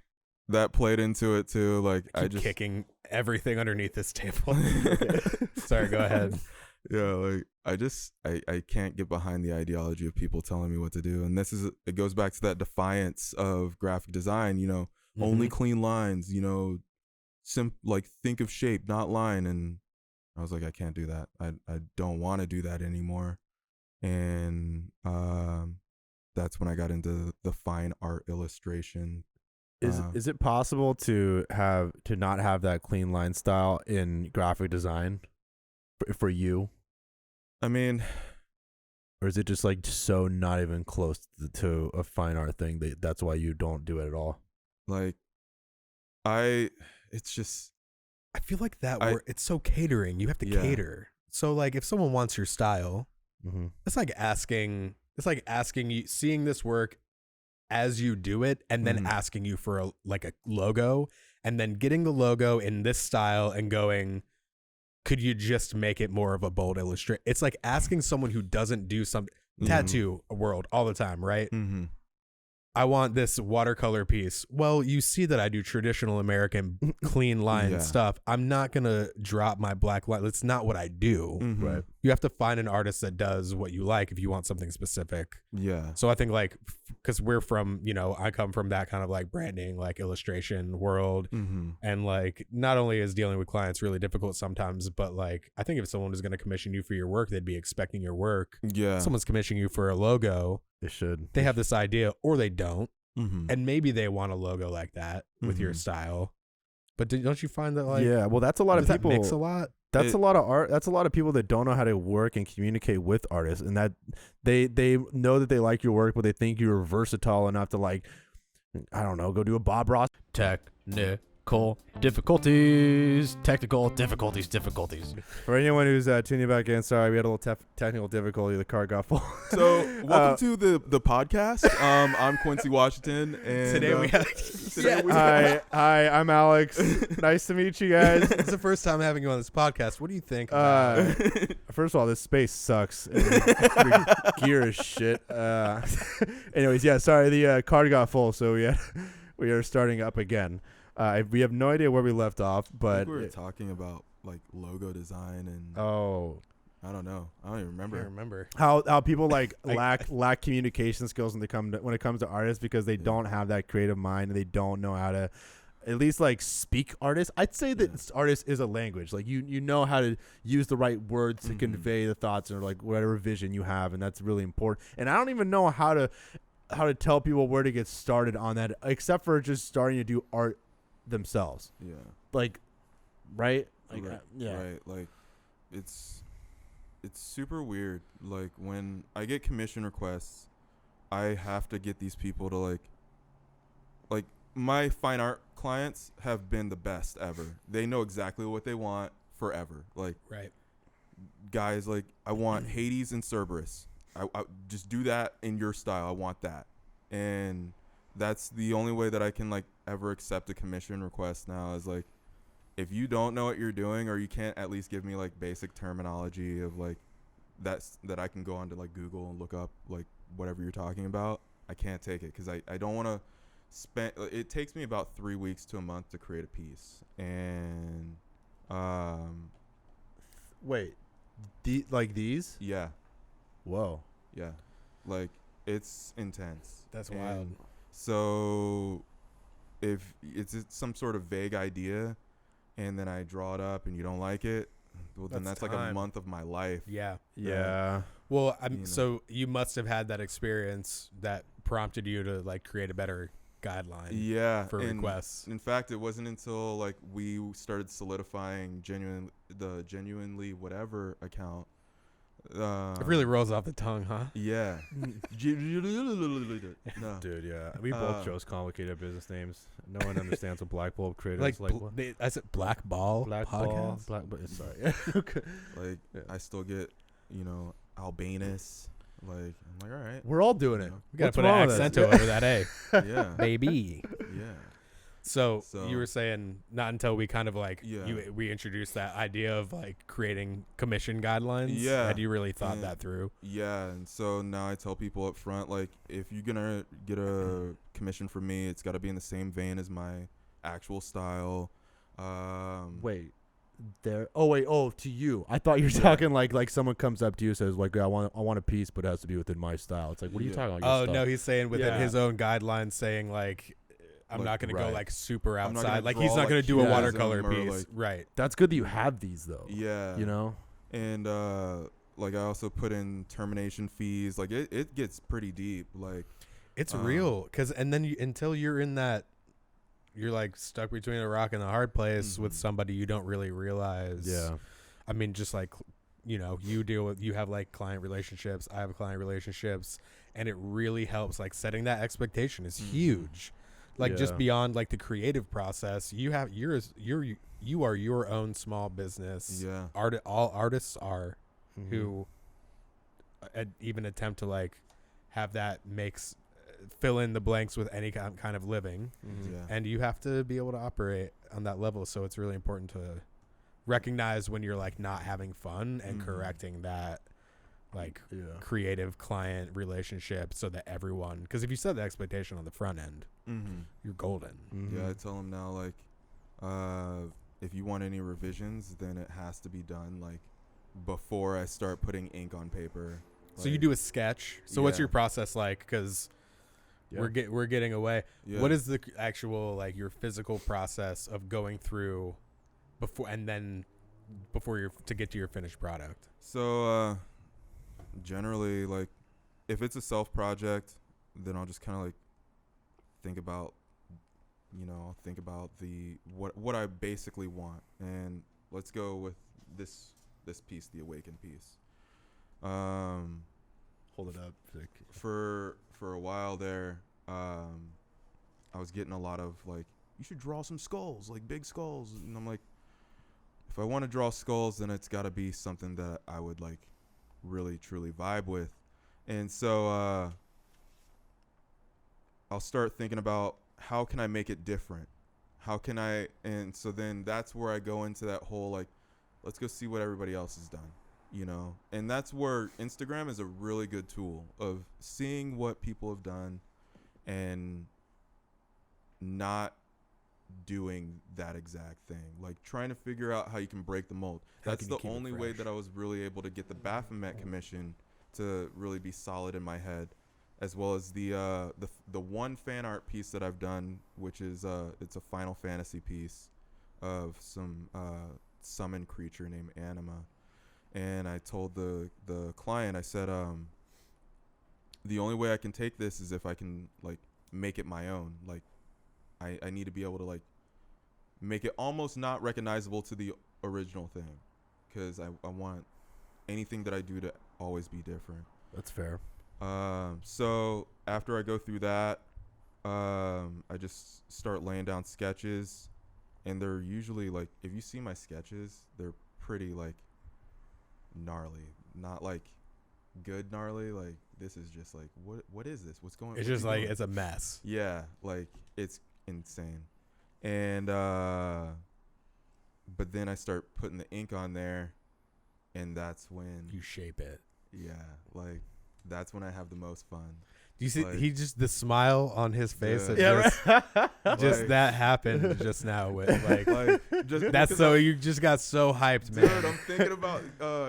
that played into it too. Like, I just kicking everything underneath this table. Sorry, go ahead. Yeah, like I can't get behind the ideology of people telling me what to do. And it goes back to that defiance of graphic design, you know, only clean lines, you know, like think of shape, not line. And I was like, I can't do that. I don't want to do that anymore. And that's when I got into the fine art illustration. Is it possible to not have that clean line style in graphic design for you? I mean, or is it just like so not even close to a fine art thing that's why you don't do it at all? Like, it's just, I feel like it's so catering. You have to cater. So like, if someone wants your style, it's like asking you, seeing this work as you do it, and then asking you for a logo, and then getting the logo in this style and going, could you just make it more of a bold illustration? It's like asking someone who doesn't do something, tattoo world all the time, right? I want this watercolor piece. Well, you see that I do traditional American clean line stuff. I'm not going to drop my black line. That's not what I do. Right. You have to find an artist that does what you like if you want something specific. Yeah. So I think like, because we're from, you know, I come from that kind of like branding, like illustration world. And like, not only is dealing with clients really difficult sometimes, but like, I think if someone is going to commission you for your work, they'd be expecting your work. Yeah. Someone's commissioning you for a logo. They have this idea, or they don't. And maybe they want a logo like that with your style. But don't you find that like, yeah, well, that's a lot of people. That mix a lot. That's a lot of art. That's a lot of people that don't know how to work and communicate with artists, and that they know that they like your work, but they think you're versatile enough to, like, I don't know, go do a Bob Ross. Technical technical difficulties. For anyone who's tuning back in, sorry, we had a little technical difficulty. The car got full. So, welcome to the podcast. I'm Quincy Washington, and Today we have. Hi, I'm Alex. Nice to meet you guys. It's the first time having you on this podcast. What do you think? First of all, this space sucks. And gear is shit. Anyways, yeah, sorry, the car got full, so we are starting up again. We have no idea where we left off, I but think we were talking about like logo design and I don't know. I don't even remember. I remember. how people like lack communication skills when it comes to artists because they don't have that creative mind and they don't know how to at least like speak artists. I'd say that artist is a language. Like you know how to use the right words to convey the thoughts or like whatever vision you have, and that's really important. And I don't even know how to tell people where to get started on that, except for just starting to do art themselves. Yeah. Like, right? Like, Right. yeah. Right. Like, it's super weird. Like when I get commission requests, I have to get these people to like my fine art clients have been the best ever. They know exactly what they want forever. Like, Right. guys, like I want Hades and Cerberus. I just do that in your style. I want that. And that's the only way that I can like ever accept a commission request now is like, if you don't know what you're doing or you can't at least give me like basic terminology of like that I can go onto like Google and look up like whatever you're talking about, I can't take it because I don't want to spend. It takes me about 3 weeks to a month to create a piece. And Wait, like these? yeah, Whoa. yeah, like it's intense. That's And wild. So if it's some sort of vague idea and then I draw it up and you don't like it, well, then that's like a month of my life. Yeah. Yeah. Well, You know. so you must have had that experience that prompted you to like create a better guideline Yeah. for and requests. In fact, it wasn't until like we started solidifying the genuinely whatever account. It really rolls off the tongue, huh? Yeah. No. Dude, yeah. We both chose complicated business names. No one understands what Black Bulb creative Like, is. Like what? Is it Black Ball? Black Ball. Podcast? Black Ball. Sorry. Okay. Like Yeah. I still get, Albanus. Like I'm like, all right. We're all doing it. We gotta What's put an wrong with accent us? over that, eh? Yeah. Baby. Yeah. So So- you were saying not until we kind of like Yeah. we introduced that idea of like creating commission guidelines. Yeah. Had you really thought And- that through? Yeah, and so now I tell people up front, like, if you're gonna get a commission from me, it's got to be in the same vein as my actual style. Wait. There. Oh wait. Oh, to you. I thought you were talking like someone comes up to you and says like I want a piece, but it has to be within my style. It's like what are you Yeah. talking about? Oh no, he's saying within Yeah. his own guidelines, saying like I'm Like, not gonna go right. like super I'm not outside. gonna Like he's draw, not like, gonna do a cubism watercolor or, piece, like- right? That's good that you have these though. Yeah. You know. And like I also put in termination fees. Like it gets pretty deep. Like It's real, cause and then until you're in that, you're like stuck between a rock and a hard place with somebody you don't really realize. Yeah. I mean, just like, you have like client relationships. I have client relationships, and it really helps. Like setting that expectation is huge. Like just Yeah. beyond like the creative process, you are your own small business. yeah. All artists are who even attempt to like have that fill in the blanks with any kind of living. Yeah. And you have to be able to operate on that level. So it's really important to recognize when you're like not having fun and correcting that like creative client relationship so that everyone, because if you set the expectation on the front end, you're golden. Yeah, I tell them now, like, if you want any revisions, then it has to be done like before I start putting ink on paper. So you do a sketch. So what's your process like? Because we're getting away. Yeah. What is the actual like your physical process of going through before you're to get to your finished product? So generally, like, if it's a self project, then I'll just kind of like think about the what I basically want, and let's go with this piece, the Awakened piece. Hold it up. For a while there, I was getting a lot of like you should draw some skulls, like big skulls. And I'm like, if I want to draw skulls, then it's got to be something that I would like really truly vibe with. And so I'll start thinking about how can I make it different? How can I? And so then that's where I go into that whole like, let's go see what everybody else has done, you know? And that's where Instagram is a really good tool of seeing what people have done and not doing that exact thing, like trying to figure out how you can break the mold. That's the only way that I was really able to get the Baphomet commission to really be solid in my head, as well as the one fan art piece that I've done, which is it's a Final Fantasy piece of some summoned creature named Anima. And I told the client, I said, the only way I can take this is if I can like make it my own. Like I need to be able to like make it almost not recognizable to the original thing, because I want anything that I do to always be different. That's fair. So after I go through that, I just start laying down sketches, and they're usually like, if you see my sketches, they're pretty like gnarly, not like good gnarly. Like this is just like, what is this? What's going on? It's just like, it's a mess. Yeah, like it's insane. And but then I start putting the ink on there, and that's when You shape it. yeah, like that's when I have the most fun. Do you see? Like, He just the smile on his face. Yeah. Just Like- that happened just now with like. Just That's because so you just got so hyped, dude, man. I'm thinking about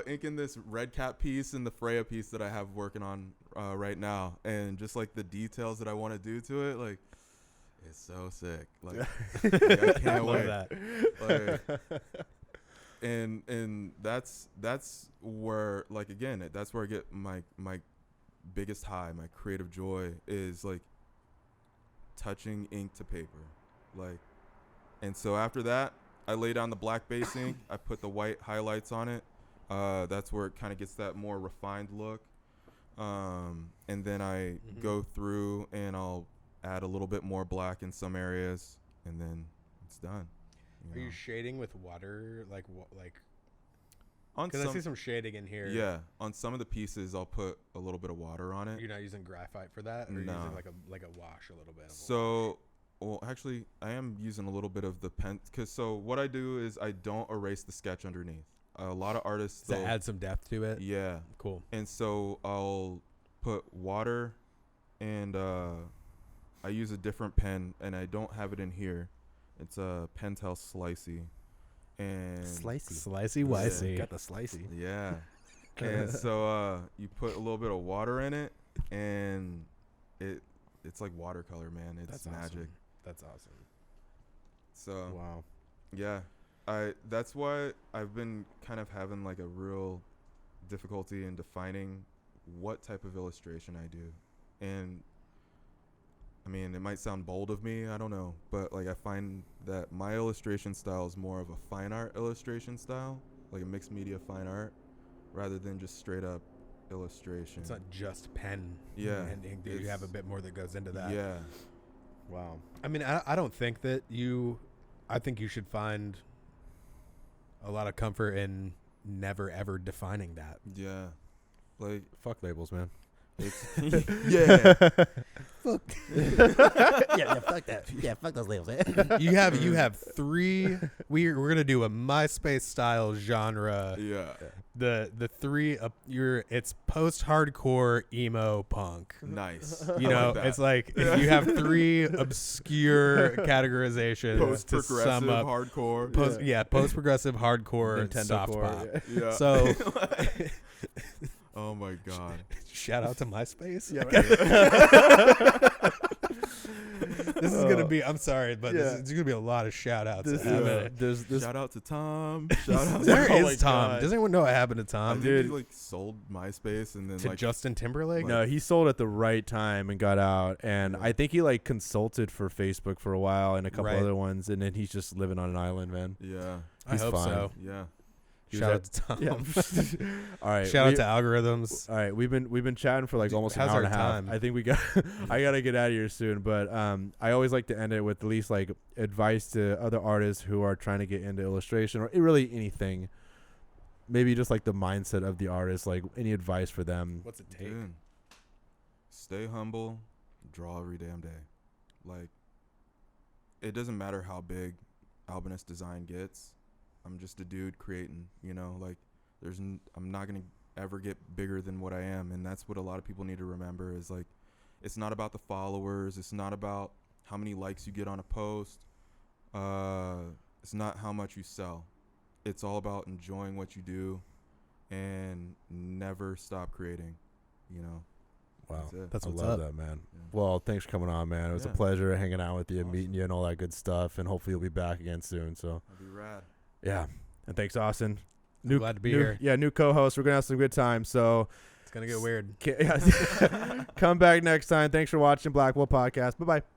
inking this Red Cap piece and the Freya piece that I have working on right now, and just like the details that I want to do to it, like it's so sick. Like, I can't I love wait. that. Like, and that's where, like, again, that's where I get my biggest high, my creative joy, is like touching ink to paper. Like, and so after that, I lay down the black base ink, I put the white highlights on it. That's where it kind of gets that more refined look. And then I go through and I'll add a little bit more black in some areas, and then it's done. Are you shading with water? Like on because some, I see some shading in here. yeah, on some of the pieces I'll put a little bit of water on it. You're not using graphite for that, or you're No. using like a wash, a little bit. Of So, well, actually, I am using a little bit of the pen, because so what I do is I don't erase the sketch underneath. A lot of artists, to add some depth to it. yeah, Cool. and so I'll put water, and I use a different pen, and I don't have it in here. It's a Pentel Slicey, and Slicey wicey. Got the slicey. yeah, and so you put a little bit of water in it, and it's like watercolor, man. It's That's magic. awesome. That's awesome. So Wow. yeah, that's why I've been kind of having like a real difficulty in defining what type of illustration I do. And I mean, it might sound bold of me, I don't know, but like I find that my illustration style is more of a fine art illustration style, like a mixed media fine art, rather than just straight up illustration. It's not just pen. Yeah, And ink. You have a bit more that goes into that. Yeah. Wow. I mean, I don't think that I think you should find a lot of comfort in never ever defining that. Yeah. Like, Fuck labels, man. it's yeah. Fuck. yeah, fuck that. Yeah, fuck those labels. You have three. We're gonna do a MySpace style genre. Yeah. The three. It's post hardcore emo punk. Nice. You I know, like that. it's like if you have three obscure categorizations Post to progressive sum up. hardcore. Post progressive hardcore Nintendo soft core, pop. yeah. Yeah. So Oh my god. shout out to MySpace. Yeah, This is gonna be. I'm sorry, but Yeah. there's gonna be a lot of shout outs. There's Shout out to Tom. Shout out. There Oh my is Tom. God. Does anyone know what happened to I Tom? think dude. he like sold MySpace and then To like Justin Timberlake? No, he sold at the right time and got out, and Yeah. I think he like consulted for Facebook for a while and a couple Right. other ones, and then he's just living on an island, man. yeah. I he's hope fine. so. Yeah. Shout out to Tom. Yeah. All right. Shout out to algorithms. All right, we've been chatting for like almost an how's hour and our a half. time? I think we got. I gotta get out of here soon, but I always like to end it with at least like advice to other artists who are trying to get into illustration or really anything. Maybe just like the mindset of the artist, like any advice for them. What's it take? Dude, stay humble, draw every damn day. Like, it doesn't matter how big Albanus design gets. I'm just a dude creating, you know, like I'm not going to ever get bigger than what I am. And that's what a lot of people need to remember is like, it's not about the followers. It's not about how many likes you get on a post. It's not how much you sell. It's all about enjoying what you do and never stop creating, you know. Wow, That's I what's love up. that, man. Yeah. Well, thanks for coming on, man. It was a Yeah. pleasure hanging out with you, Awesome. meeting you, and all that good stuff. And hopefully you'll be back again soon. So That'd be rad. yeah, and thanks, Austin. I'm glad to be here. Yeah, new co-host. We're gonna have some good time. So It's gonna get weird. come back next time. Thanks for watching Blackwell Podcast. Bye bye.